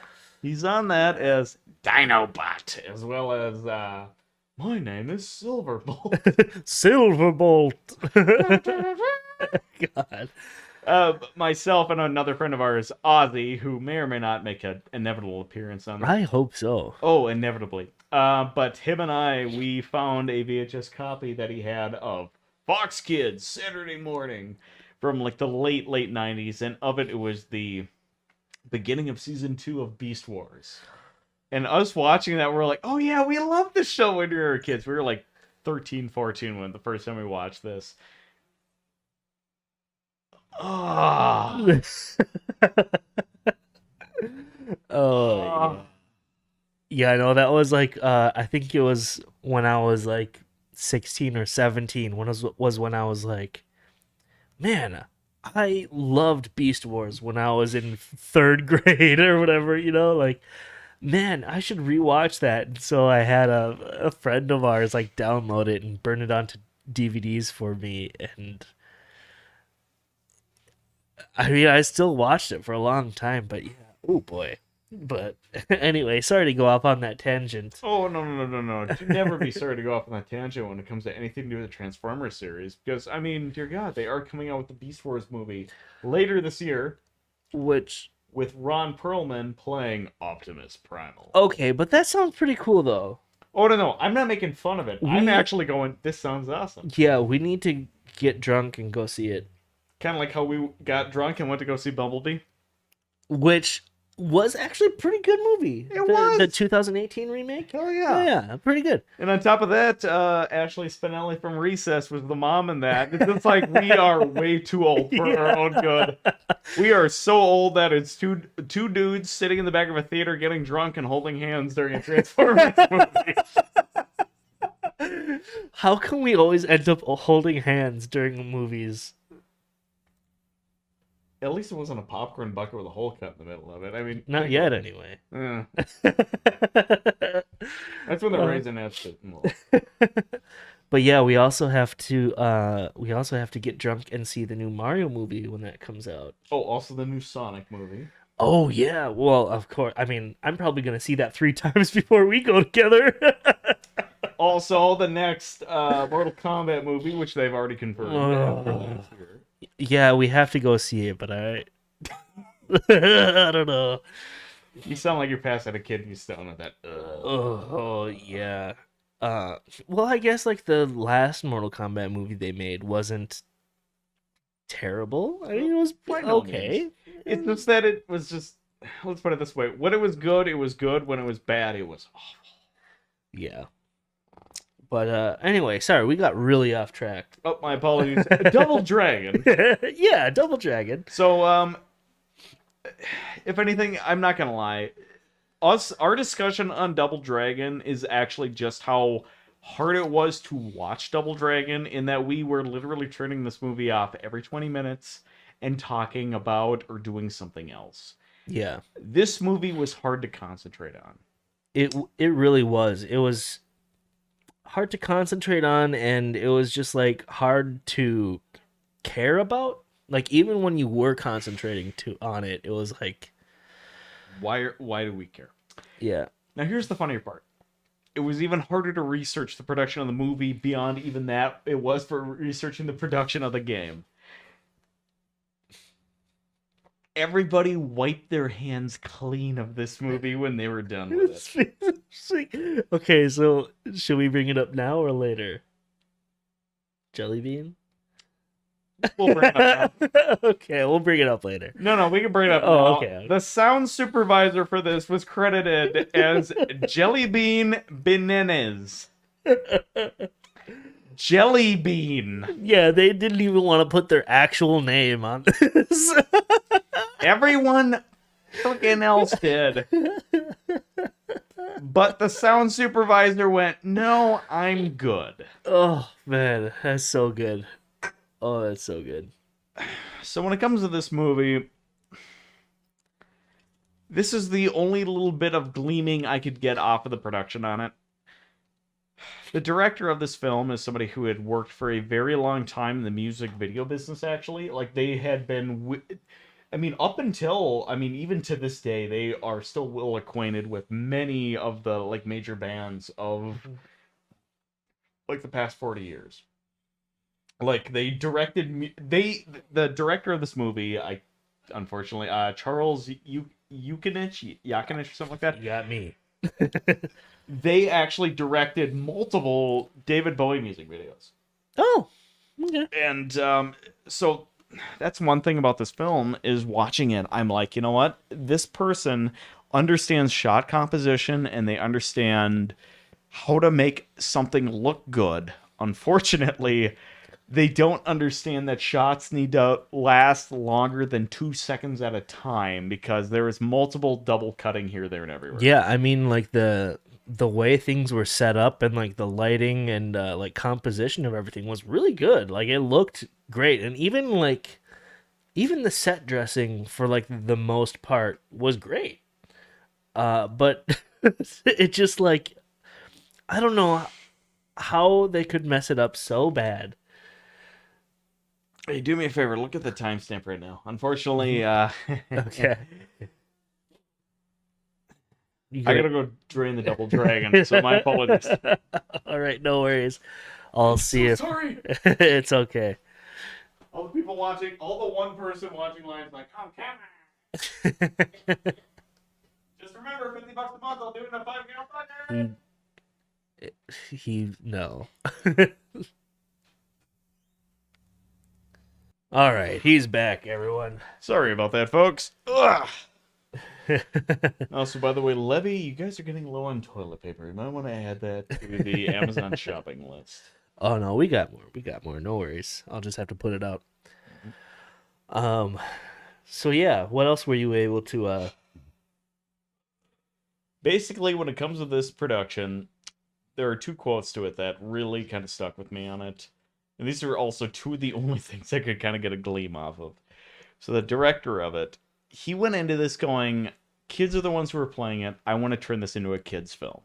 he's on that as Dinobot, as well as my name is Silverbolt. Silverbolt. God. Myself and another friend of ours, Ozzy, who may or may not make an inevitable appearance on this. I hope so. Oh, inevitably. But him and I, we found a VHS copy that he had of Fox Kids Saturday Morning from like the late 90s, and of it was the beginning of season 2 of Beast Wars. And us watching that, we're like, oh yeah, we loved this show when we were kids. We were like 13, 14 when the first time we watched this. Oh, Oh, yeah, I know that was like I think it was when I was like 16 or 17 was when I was like, man, I loved Beast Wars when I was in 3rd grade or whatever, like, man, I should rewatch that. And so I had a friend of ours like download it and burn it onto DVDs for me, and I mean, I still watched it for a long time, but yeah, oh boy. But anyway, sorry to go off on that tangent. Oh, no. You never be sorry to go off on that tangent when it comes to anything to do with the Transformers series. Because, I mean, dear God, they are coming out with the Beast Wars movie later this year. Which, with Ron Perlman playing Optimus Primal. okay, but that sounds pretty cool, though. Oh, no. I'm not making fun of it. I'm actually going, this sounds awesome. Yeah, we need to get drunk and go see it. Kind of like how we got drunk and went to go see Bumblebee. Which was actually a pretty good movie. It was. The 2018 remake? Oh, yeah. Yeah, pretty good. And on top of that, Ashley Spinelli from Recess was the mom in that. It's just like, we are way too old for our own good. We are so old that it's two dudes sitting in the back of a theater getting drunk and holding hands during a Transformers movie. How can we always end up holding hands during movies? At least it wasn't a popcorn bucket with a hole cut in the middle of it. I mean, Not yet, anyway. That's when the Raisinets fit more. But yeah, we also have to get drunk and see the new Mario movie when that comes out. Oh, also the new Sonic movie. Oh yeah, well of course. I mean, I'm probably gonna see that 3 times before we go together. Also, the next Mortal Kombat movie, which they've already confirmed for next year. Yeah, we have to go see it, but I don't know. You sound like you're passing a kid and you're still with that. Oh yeah. Well, I guess like the last Mortal Kombat movie they made wasn't terrible. I mean, it was okay. It's just that it was just. Let's put it this way: when it was good, it was good. When it was bad, it was awful. Yeah. But anyway, sorry, we got really off track. Oh, my apologies. Double Dragon. Yeah, Double Dragon. So, if anything, I'm not gonna lie. Our discussion on Double Dragon is actually just how hard it was to watch Double Dragon, in that we were literally turning this movie off every 20 minutes and talking about or doing something else. Yeah. This movie was hard to concentrate on. It really was. It was hard to concentrate on, and it was just like hard to care about. Like, even when you were concentrating on it, it was like, why do we care? Yeah. Now here's the funnier part. It was even harder to research the production of the movie beyond even that it was for researching the production of the game. Everybody wiped their hands clean of this movie when they were done with it. Okay, so should we bring it up now or later? Jelly bean? We'll bring it up now. Okay, we'll bring it up later. No, we can bring it up now. Okay. The sound supervisor for this was credited as Jellybean Benenez. Jelly Bean. Yeah, they didn't even want to put their actual name on this. Everyone freaking else did. But the sound supervisor went, no, I'm good. Oh man, that's so good. Oh, that's so good. So when it comes to this movie, this is the only little bit of gleaming I could get off of the production on it. The director of this film is somebody who had worked for a very long time in the music video business, actually. Like, they had been... I mean, up until... I mean, even to this day, they are still well acquainted with many of the, like, major bands of, like, the past 40 years. Like, they directed... The director of this movie, unfortunately, Charles Yakinich or something like that. You got me. They actually directed multiple David Bowie music videos. Oh, okay. And so that's one thing about this film is watching it, I'm like, you know what? This person understands shot composition and they understand how to make something look good. Unfortunately, they don't understand that shots need to last longer than 2 seconds at a time because there is multiple double cutting here, there, and everywhere. Yeah, I mean, like the way things were set up and like the lighting and like composition of everything was really good. Like it looked great, and even the set dressing for like the most part was great. But it just like I don't know how they could mess it up so bad. Hey, do me a favor. Look at the timestamp right now. Unfortunately, Okay. I gotta go drain the double dragon, so my apologies. All right, no worries. I'll see if Sorry. it's okay. All the people watching, all the one person watching live, like, oh, camera. Just remember, $50 a month. I'll do it in a 5-gallon bucket. No. All right, he's back, everyone. Sorry about that, folks. Ugh. Also, by the way, Levy, you guys are getting low on toilet paper. You might want to add that to the Amazon shopping list. Oh no, we got more. We got more. No worries. I'll just have to put it out. So yeah, what else were you able to Basically, when it comes to this production, there are 2 quotes to it that really kind of stuck with me on it. And these are also 2 of the only things I could kind of get a gleam off of. So the director of it, he went into this going, kids are the ones who are playing it. I want to turn this into a kid's film.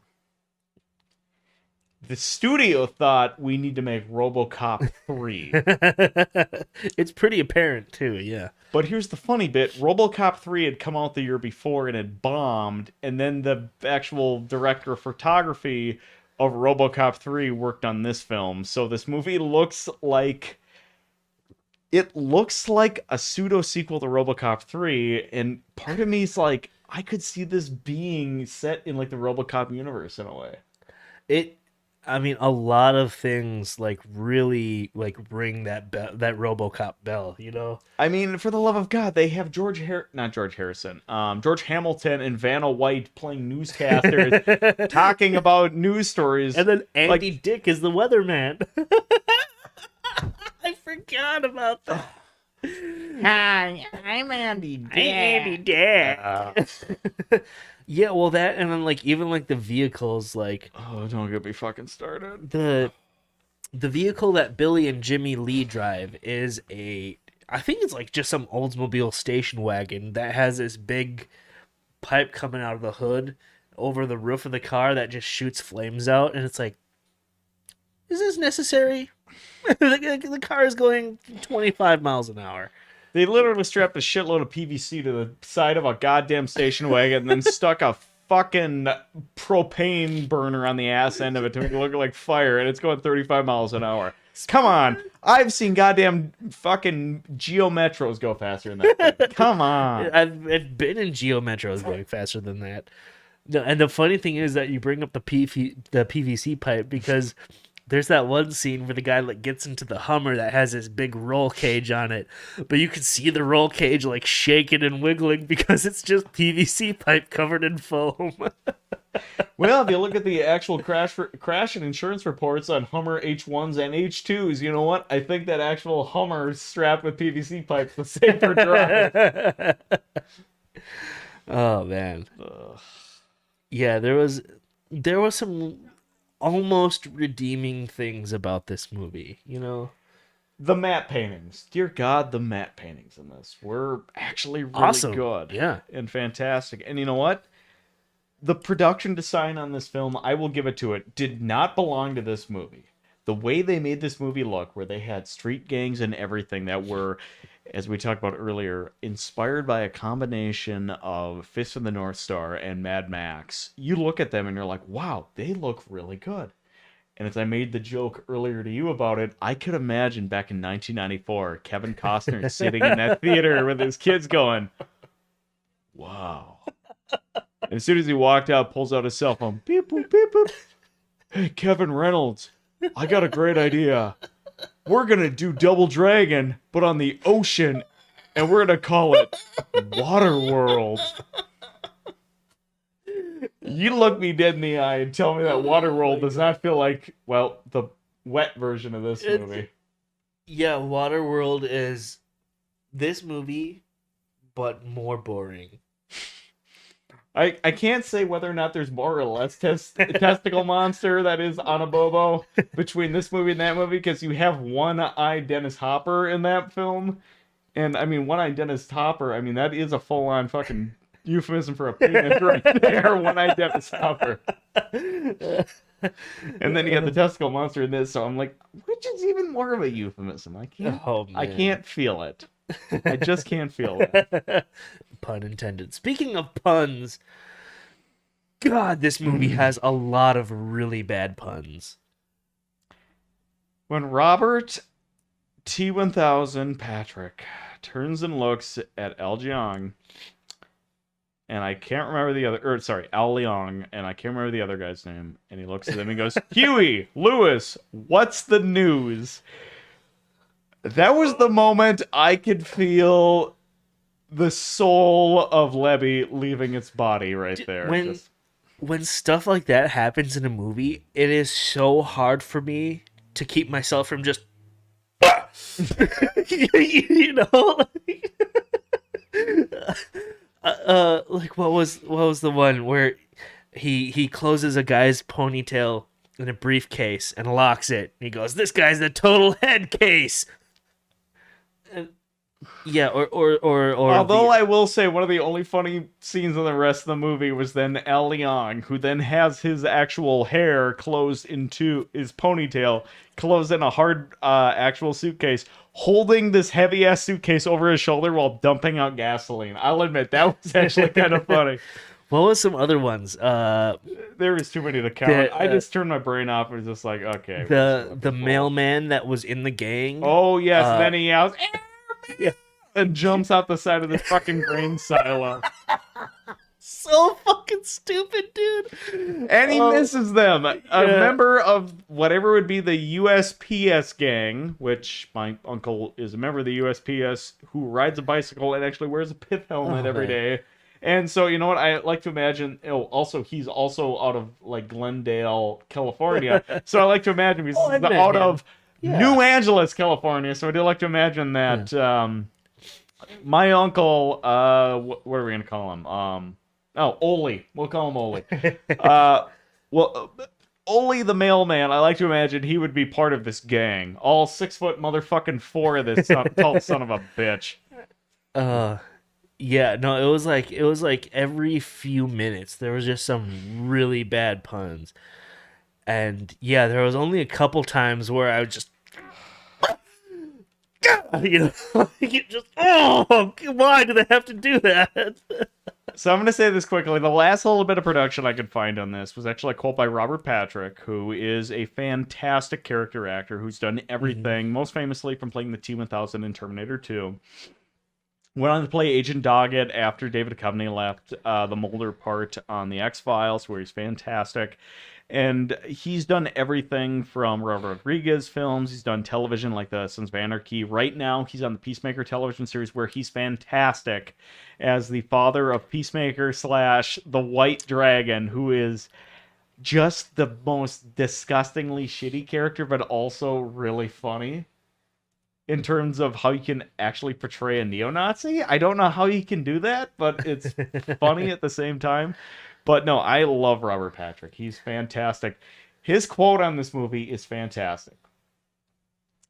The studio thought we need to make RoboCop 3. It's pretty apparent too, yeah. But here's the funny bit. RoboCop 3 had come out the year before and had bombed, and then the actual director of photography of RoboCop 3 worked on this film. So this movie looks like a pseudo sequel to RoboCop 3, and part of me is like, I could see this being set in like the RoboCop universe in a way. I mean, a lot of things like really like ring that RoboCop bell, you know. I mean, for the love of God, they have George Hamilton and Vanna White playing newscasters, talking about news stories, and then Andy Dick is the weatherman. I forgot about that. Hi, I'm Andy Dick. I'm Andy Dick. Yeah, well, that, and then like even like the vehicles, like oh, don't get me fucking started. The vehicle that Billy and Jimmy Lee drive is I think it's like just some Oldsmobile station wagon that has this big pipe coming out of the hood over the roof of the car that just shoots flames out, and it's like, is this necessary? The car is going 25 miles an hour. They literally strapped a shitload of PVC to the side of a goddamn station wagon and then stuck a fucking propane burner on the ass end of it to make it look like fire, and it's going 35 miles an hour. Come on. I've seen goddamn fucking Geo Metros go faster than that thing. Come on. I've been in Geo Metros going faster than that. And the funny thing is that you bring up the PVC pipe because there's that one scene where the guy like gets into the Hummer that has this big roll cage on it, but you can see the roll cage like shaking and wiggling because it's just PVC pipe covered in foam. Well, if you look at the actual crash and insurance reports on Hummer H1s and H2s, you know what? I think that actual Hummer is strapped with PVC pipes, the safer drive. Oh man. Ugh. Yeah, there was some almost redeeming things about this movie, you know? The matte paintings. Dear God, the matte paintings in this were actually really Awesome. good Yeah. and fantastic. And you know what? The production design on this film, I will give it to it, did not belong to this movie. The way they made this movie look, where they had street gangs and everything that were, as we talked about earlier, inspired by a combination of Fist of the North Star and Mad Max. You look at them and you're like, wow, they look really good. And as I made the joke earlier to you about it, I could imagine back in 1994, Kevin Costner sitting in that theater with his kids going, wow. And as soon as he walked out, pulls out his cell phone. Beep, boop, beep, boop. Hey, Kevin Reynolds, I got a great idea. We're going to do Double Dragon, but on the ocean, and we're going to call it Waterworld. You look me dead in the eye and tell me that Waterworld does not feel like, well, the wet version of this movie. Yeah, Waterworld is this movie, but more boring. I can't say whether or not there's more or less testicle monster that is on a Bobo between this movie and that movie, because you have one-eyed Dennis Hopper in that film. And, I mean, one-eyed Dennis Hopper, I mean, that is a full-on fucking euphemism for a penis right there, one-eyed Dennis Hopper. And then you got the testicle monster in this, so I'm like, which is even more of a euphemism? I can't feel it. I just can't feel it. Pun intended. Speaking of puns, God, this movie has a lot of really bad puns. When Robert T-1000 Patrick turns and looks at Al Jeong, and I can't remember the other, Al Leong, and I can't remember the other guy's name, and he looks at him and goes, Huey, Lewis, what's the news? That was the moment I could feel the soul of Lebby leaving its body right there. When stuff like that happens in a movie, it is so hard for me to keep myself from just you know, like what was the one where he closes a guy's ponytail in a briefcase and locks it, and he goes, "This guy's the total head case." Yeah, or although I will say one of the only funny scenes in the rest of the movie was then Al Leong, who then has his actual hair closed into his ponytail, closed in a hard actual suitcase, holding this heavy ass suitcase over his shoulder while dumping out gasoline. I'll admit that was actually kind of funny. What was some other ones? There was too many to count. I just turned my brain off and was just like, okay. The mailman that was in the gang. Oh yes, and then he yells, yeah, and jumps out the side of this fucking grain silo. So fucking stupid, dude. And he misses them. A member of whatever would be the USPS gang, which my uncle is a member of the USPS, who rides a bicycle and actually wears a pith helmet every day. And so, you know what? I like to imagine. Oh, also, he's also out of like Glendale, California. So I like to imagine he's out of New Angeles, California. So I do like to imagine that my uncle. What are we gonna call him? Ole. We'll call him Ole. Ole the mailman. I like to imagine he would be part of this gang. All 6 foot motherfucking 4 of this tall son of a bitch. Yeah, no, it was like every few minutes there was just some really bad puns. And yeah, there was only a couple times where I would just you know, why do they have to do that? So I'm going to say this quickly. The last little bit of production I could find on this was actually a quote by Robert Patrick, who is a fantastic character actor who's done everything, most famously from playing the T-1000 in Terminator 2. Went on to play Agent Doggett after David Duchovny left the Mulder part on the X-Files, where he's fantastic. And he's done everything from Robert Rodriguez films. He's done television like The Sons of Anarchy. Right now, he's on the Peacemaker television series, where he's fantastic as the father of Peacemaker / the White Dragon, who is just the most disgustingly shitty character, but also really funny in terms of how you can actually portray a neo-Nazi. I don't know how you can do that, but it's funny at the same time. But no, I love Robert Patrick. He's fantastic. His quote on this movie is fantastic,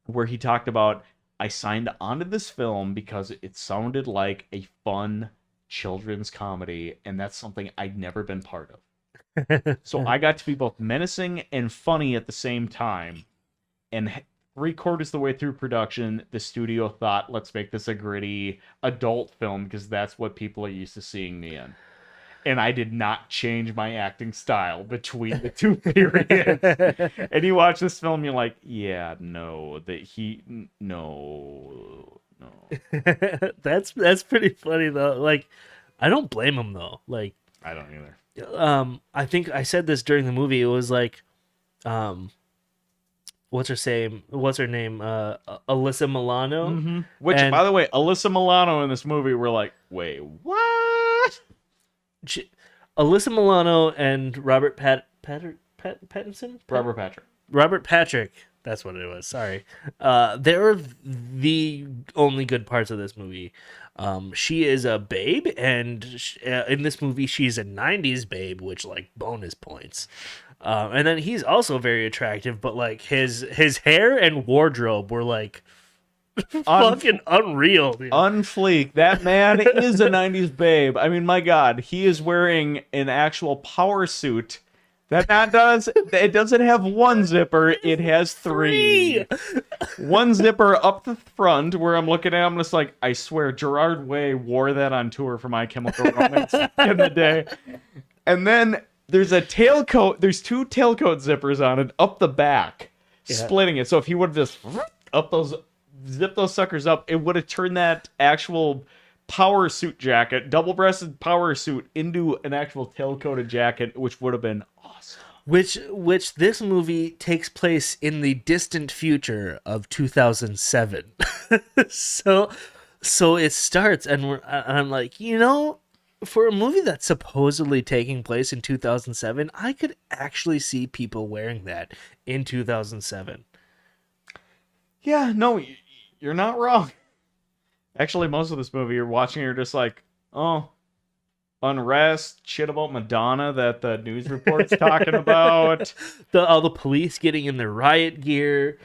where he talked about, I signed onto this film because it sounded like a fun children's comedy, and that's something I'd never been part of. So I got to be both menacing and funny at the same time. And 3/4 the way through production, the studio thought, let's make this a gritty adult film because that's what people are used to seeing me in. And I did not change my acting style between the two periods. And you watch this film, you're like, yeah, no, no. That's pretty funny though. Like, I don't blame him though. Like, I don't either. I think I said this during the movie. It was like, what's her name? Alyssa Milano. Mm-hmm. Which, And by the way, Alyssa Milano in this movie, we're like, wait, what? Alyssa Milano and Pattinson. Robert Patrick. Robert Patrick. That's what it was. Sorry. They're the only good parts of this movie. She is a babe, and in this movie, she's a '90s babe, which like bonus points. And then he's also very attractive, but like his hair and wardrobe were like fucking unreal, dude. Unfleek. That man is a 90s babe. I mean, my God, he is wearing an actual power suit. It doesn't have one zipper, it has three. One zipper up the front where I'm looking at, I'm just like, I swear, Gerard Way wore that on tour for My Chemical Romance in the day. And then there's a tailcoat, there's two tailcoat zippers on it up the back, splitting it. So if he would have just zipped those suckers up, it would have turned that actual power suit jacket, double-breasted power suit, into an actual tailcoated jacket, which would have been awesome. Which this movie takes place in the distant future of 2007. so it starts, and I'm like, for a movie that's supposedly taking place in 2007, I could actually see people wearing that in 2007. Yeah, no, you're not wrong. Actually, most of this movie, you're watching, you're just like, oh, unrest, shit about Madonna that the news report's talking about. All the police getting in their riot gear.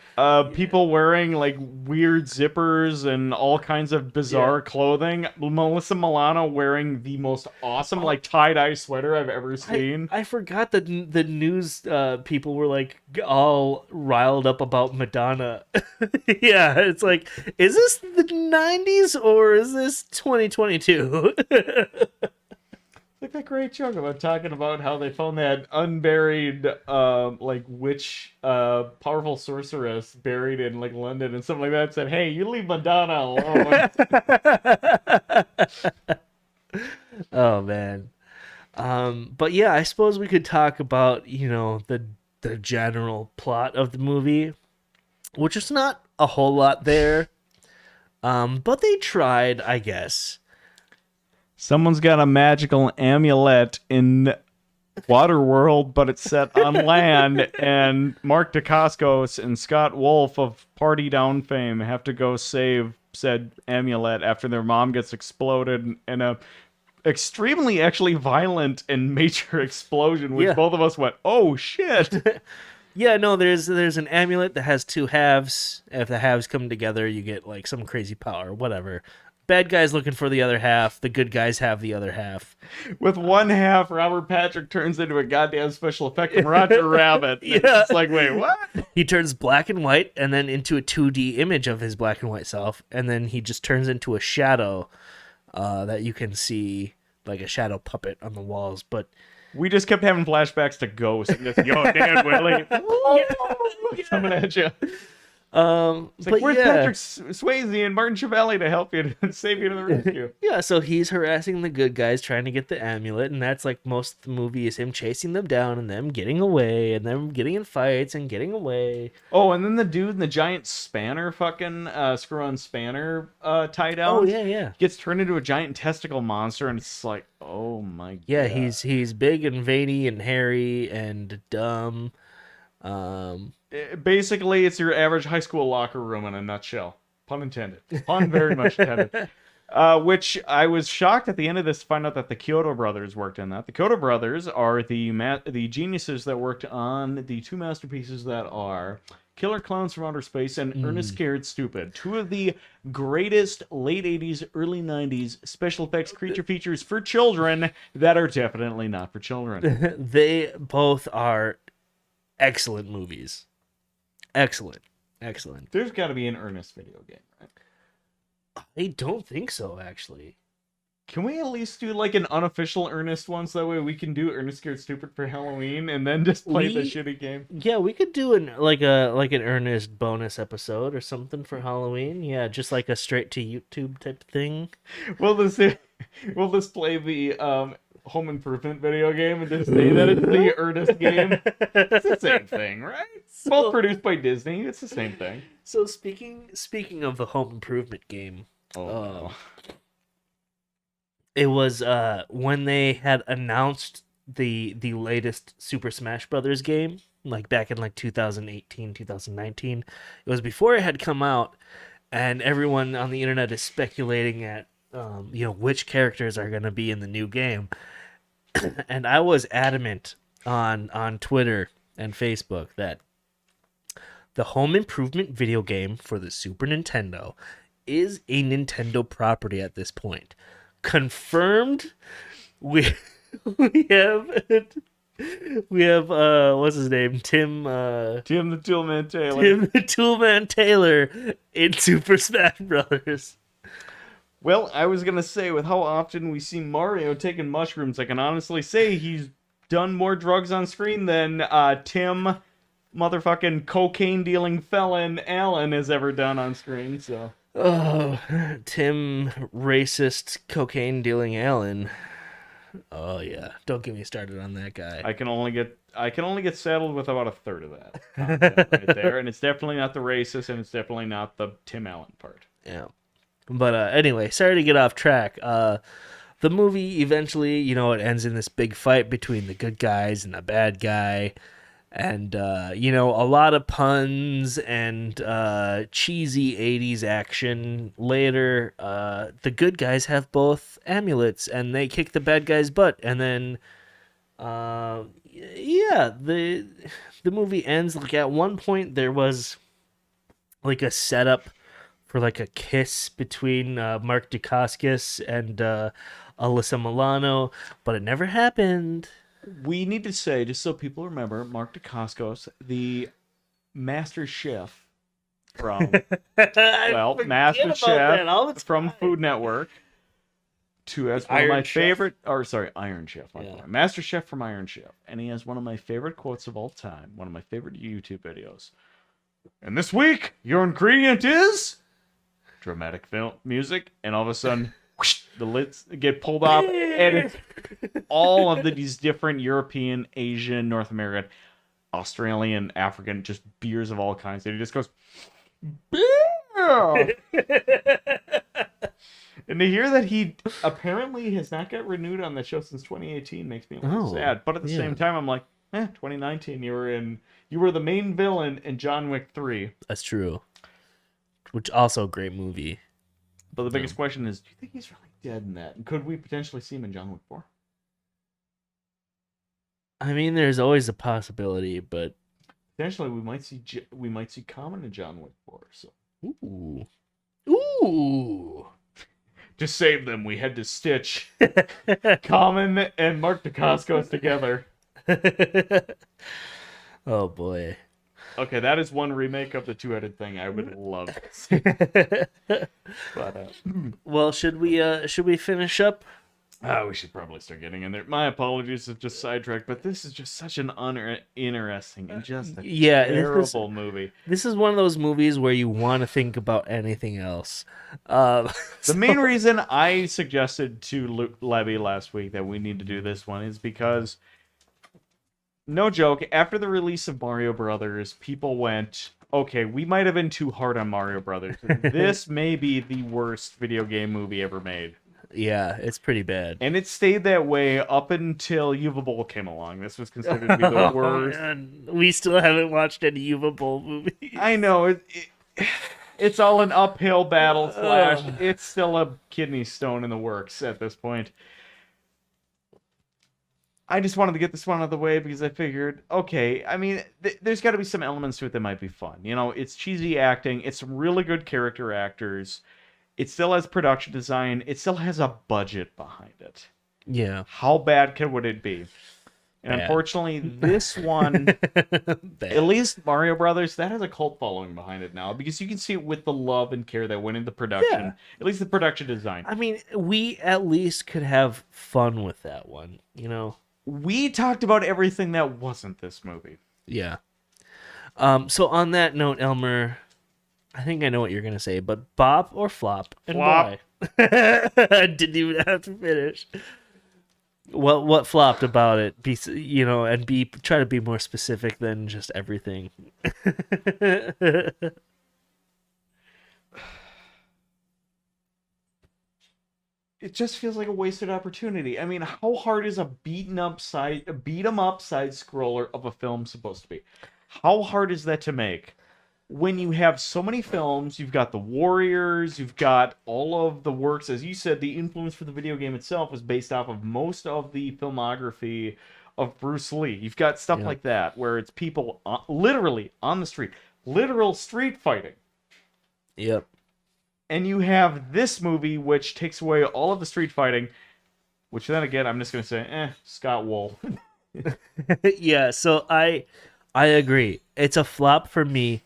People wearing like weird zippers and all kinds of bizarre clothing. Melissa Milano wearing the most awesome like tie-dye sweater I've ever seen. I forgot that the news people were like all riled up about Madonna. Yeah, it's like, is this the 90s or is this 2022? Like that great joke about talking about how they found that unburied like witch powerful sorceress buried in like London and something like that, said, hey, you leave Madonna alone. Oh man. But yeah, I suppose we could talk about, the general plot of the movie, which is not a whole lot there. But they tried, I guess. Someone's got a magical amulet in Waterworld, but it's set on land, and Mark Dacascos and Scott Wolf of Party Down fame have to go save said amulet after their mom gets exploded in a extremely actually violent and major explosion, which both of us went, oh shit. Yeah, no, there's an amulet that has two halves. If the halves come together, you get like some crazy power, whatever. Bad guys looking for the other half. The good guys have the other half. With one half, Robert Patrick turns into a goddamn special effect from Roger Rabbit. Yeah. It's like, wait, what? He turns black and white and then into a 2D image of his black and white self. And then he just turns into a shadow that you can see, like a shadow puppet on the walls. But we just kept having flashbacks to Ghost. And just, yo, Dan Willie. Coming at you. It's like, But where's yeah, Patrick Swayze and Martin Shkreli to help you to save you to the rescue? yeah. So he's harassing the good guys, trying to get the amulet, and that's like most of the movie is him chasing them down and them getting away, and them getting in fights and getting away. Oh, and then the dude in the giant spanner, fucking screw-on spanner tie Oh downs, yeah, yeah. gets turned into a giant testicle monster, and it's like, oh my Yeah, god. he's big and veiny and hairy and dumb. Um, Basically, it's your average high school locker room in a nutshell. Pun intended. Pun very much intended. Which I was shocked at the end of this to find out that the Kyoto brothers worked on that. The Kyoto brothers are the geniuses that worked on the two masterpieces that are Killer Clowns from Outer Space and Ernest Scared Stupid. Two of the greatest late 80s, early 90s special effects creature features for children that are definitely not for children. they both are excellent movies. Excellent, excellent. There's got to be an Ernest video game, right? I don't think so, actually. Can we at least do like an unofficial Ernest one so that way we can do Ernest Scared Stupid for Halloween and then just play the shitty game? Yeah, we could do an an Ernest bonus episode or something for Halloween. Yeah, just like a straight to YouTube type thing. We'll just we'll just play the Home Improvement video game and just say that it's the Ernest game. It's the same thing, right? Both produced by Disney. It's the same thing. So speaking of the Home Improvement game, Oh no. it was when they had announced the latest Super Smash Brothers game, like back in like 2018, 2019. It was before it had come out, and everyone on the internet is speculating at which characters are going to be in the new game. And I was adamant on Twitter and Facebook that the Home Improvement video game for the Super Nintendo is a Nintendo property at this point. Confirmed. We we have what's his name? Tim Tim the Toolman Taylor. Tim the Toolman Taylor in Super Smash Brothers. Well, I was gonna say, with how often we see Mario taking mushrooms, I can honestly say he's done more drugs on screen than Tim motherfucking cocaine dealing felon Allen has ever done on screen, so. Oh, Tim racist cocaine dealing Allen. Oh yeah, don't get me started on that guy. I can only get saddled with about a third of that content right there, and it's definitely not the racist, and it's definitely not the Tim Allen part. Yeah. But anyway, sorry to get off track. The movie eventually, it ends in this big fight between the good guys and the bad guy. And, a lot of puns and cheesy 80s action. Later, the good guys have both amulets and they kick the bad guy's butt. And then, the movie ends. Like, at one point, there was like a setup for like a kiss between Mark Dacascos and Alyssa Milano, but it never happened. We need to say, just so people remember, Mark Dacascos, the master chef from Master Chef from Food Network, as one of my favorite, Iron Chef, Master Chef from Iron Chef, and he has one of my favorite quotes of all time, one of my favorite YouTube videos. And this week, your ingredient is dramatic film music, and all of a sudden, whoosh, the lids get pulled off, and it's all of these different European, Asian, North American, Australian, African, just beers of all kinds. And he just goes, beer! And to hear that he apparently has not got renewed on the show since 2018 makes me a little sad. But at the same time, I'm like, 2019, you were the main villain in John Wick 3. That's true. Which also a great movie. But the biggest question is, do you think he's really dead in that? And could we potentially see him in John Wick 4? I mean, there's always a possibility, but potentially we might see Common in John Wick 4. So ooh. To save them, we had to stitch Common and Mark Dacascos together. Oh boy. Okay, that is one remake of the two-headed thing I would love to see. But, well, should we finish up? We should probably start getting in there. My apologies if just sidetracked, but this is just such an uninteresting and just a Yeah, terrible movie. this is one of those movies where you want to think about anything else. The So main reason I suggested to Levy last week that we need to do this one is because, no joke, after the release of Mario Brothers, people went, okay, we might have been too hard on Mario Brothers. This may be the worst video game movie ever made. yeah, it's pretty bad. And it stayed that way up until Yuva Bowl came along. This was considered to be the Oh worst. man, we still haven't watched any Yuva Bowl movies. I know it's all an uphill battle slash. Ugh. It's still a kidney stone in the works at this point. I just wanted to get this one out of the way because I figured, okay, I mean, there's got to be some elements to it that might be fun. You know, it's cheesy acting, it's some really good character actors. It still has production design. It still has a budget behind it. Yeah, How bad would it be? And bad. unfortunately, this one, at Bad. least Mario Brothers, that has a cult following behind it now because you can see it with the love and care that went into production. Yeah. At least the production design. I mean, we at least could have fun with that one, you know? We talked about everything that wasn't this movie. Yeah. So on that note, Elmer, I think I know what you're gonna say, but bop or flop, and Flop. why? I didn't even have to finish. What flopped about it? Be and try to be more specific than just everything. It just feels like a wasted opportunity. I mean, how hard is a beat 'em up side scroller of a film supposed to be? How hard is that to make? When you have so many films, you've got the Warriors, you've got all of the works. As you said, the influence for the video game itself was based off of most of the filmography of Bruce Lee. You've got stuff Yeah. like that, where it's people literally on the street, literal street fighting. Yep. And you have this movie, which takes away all of the street fighting, which then again, I'm just going to say, Scott Wool. Yeah, so I agree. It's a flop for me.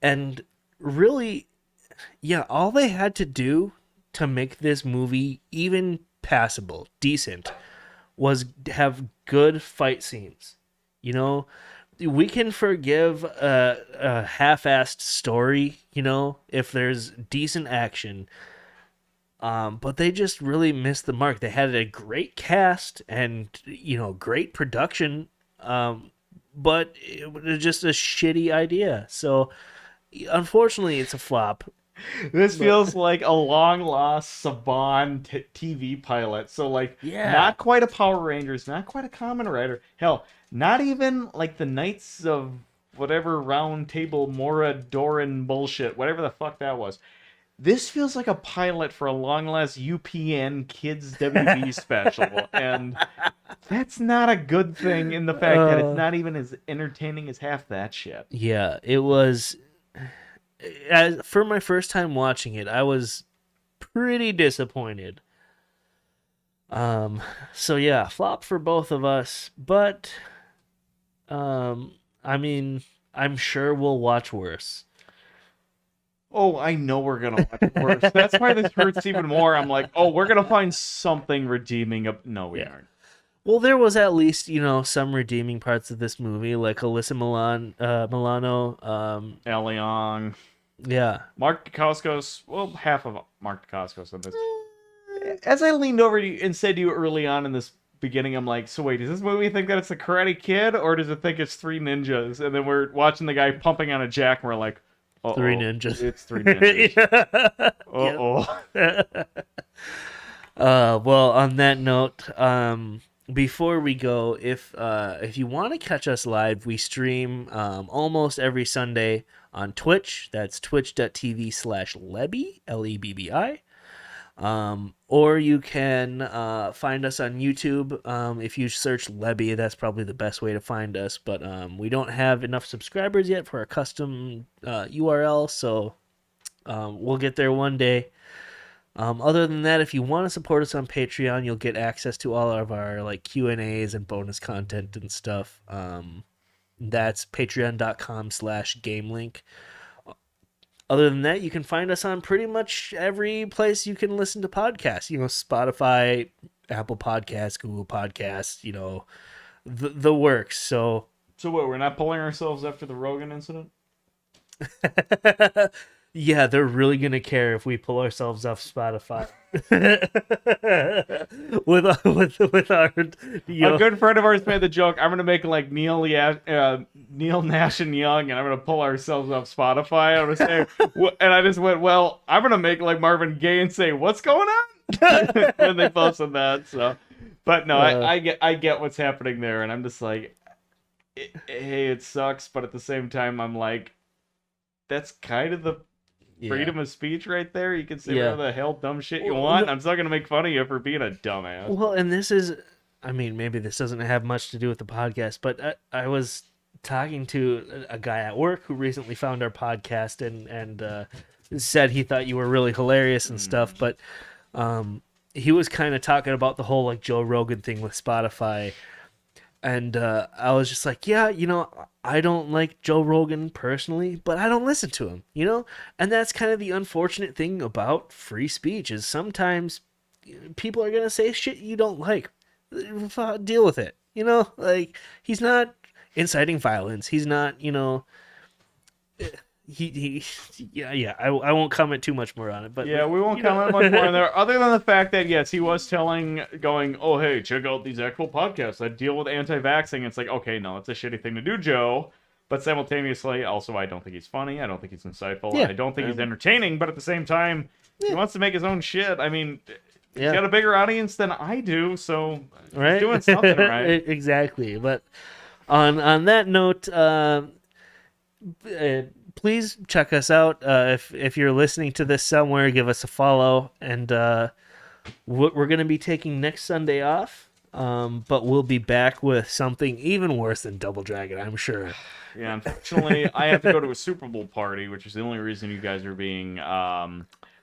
And really, yeah, all they had to do to make this movie even passable, decent, was have good fight scenes. You know, we can forgive a half-assed story, if there's decent action. But they just really missed the mark. They had a great cast and, great production. But it was just a shitty idea. So, unfortunately, it's a flop. This feels like a long lost Saban TV pilot. So, like, Yeah. not quite a Power Rangers, not quite a Kamen Rider. Hell, not even like the Knights of whatever Round Table Mora Doran bullshit, whatever the fuck that was. This feels like a pilot for a long lost UPN Kids WB special. And that's not a good thing in the fact that it's not even as entertaining as half that shit. Yeah, it was. For my first time watching it, I was pretty disappointed. So yeah, flop for both of us, but I mean, I'm sure we'll watch worse. Oh, I know we're gonna watch worse. That's why this hurts even more. I'm like, oh, we're gonna find something redeeming. No, we aren't. Well, there was at least, some redeeming parts of this movie, like Alyssa Milano. Eliong. Yeah. Mark Dacascos. Well, half of Mark Dacascos on this. As I leaned over to you and said to you early on in this beginning, I'm like, so wait, does this movie think that it's the Karate Kid, or does it think it's Three Ninjas? And then we're watching the guy pumping on a jack, and we're like, uh-oh, Three Ninjas. It's Three Ninjas. Well, on that note, before we go, if you want to catch us live, we stream almost every Sunday on Twitch. That's twitch.tv/Lebby, Lebbi. Or you can find us on YouTube. If you search Lebby, that's probably the best way to find us. But we don't have enough subscribers yet for a custom URL, so we'll get there one day. Other than that, if you want to support us on Patreon, you'll get access to all of our Q&As and bonus content and stuff. That's patreon.com/GameLink. Other than that, you can find us on pretty much every place you can listen to podcasts. Spotify, Apple Podcasts, Google Podcasts, the works. So So what? We're not pulling ourselves after the Rogan incident. yeah, they're really gonna care if we pull ourselves off Spotify with our A good friend of ours made the joke. I'm gonna make like Neil Nash and Young, and I'm gonna pull ourselves off Spotify. I'm gonna say, and I just went, well, I'm gonna make like Marvin Gaye and say, what's going on? And they posted that. So, but no, I get what's happening there, and I'm just like, hey, it sucks, but at the same time, I'm like, that's kind of the freedom of speech right there. You can say whatever the hell dumb shit you want. I'm still gonna make fun of you for being a dumbass. Well, and this is, I mean, maybe this doesn't have much to do with the podcast, but I was talking to a guy at work who recently found our podcast and said he thought you were really hilarious and stuff, but he was kind of talking about the whole like Joe Rogan thing with Spotify. And I was just like, yeah, I don't like Joe Rogan personally, but I don't listen to him, And that's kind of the unfortunate thing about free speech is sometimes people are going to say shit you don't like. Deal with it, Like, he's not inciting violence. He's not, I won't comment too much more on it, but yeah, we won't comment much more on there, other than the fact that yes, he was going, oh hey, check out these actual podcasts that deal with anti-vaxxing. It's like, okay, no, it's a shitty thing to do, Joe, but simultaneously, also, I don't think he's funny, I don't think he's insightful, I don't think he's entertaining, but at the same time, he wants to make his own shit. I mean, he's got a bigger audience than I do, so he's doing something right. Exactly. But on that note, please check us out. If you're listening to this somewhere, give us a follow. And we're going to be taking next Sunday off, but we'll be back with something even worse than Double Dragon, I'm sure. Yeah, unfortunately, I have to go to a Super Bowl party, which is the only reason you guys are being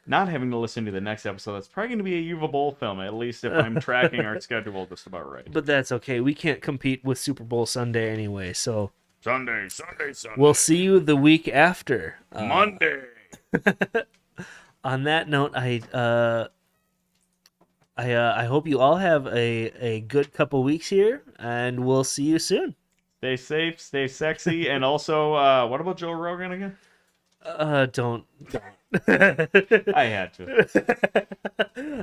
not having to listen to the next episode. That's probably going to be a Uva Bowl film, at least if I'm tracking our schedule just about right. But that's okay. We can't compete with Super Bowl Sunday anyway, so... Sunday. We'll see you the week after. Monday. On that note, I hope you all have a good couple weeks here, and we'll see you soon. Stay safe, stay sexy, and also, what about Joe Rogan again? Don't. I had to.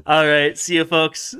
All right, see you, folks.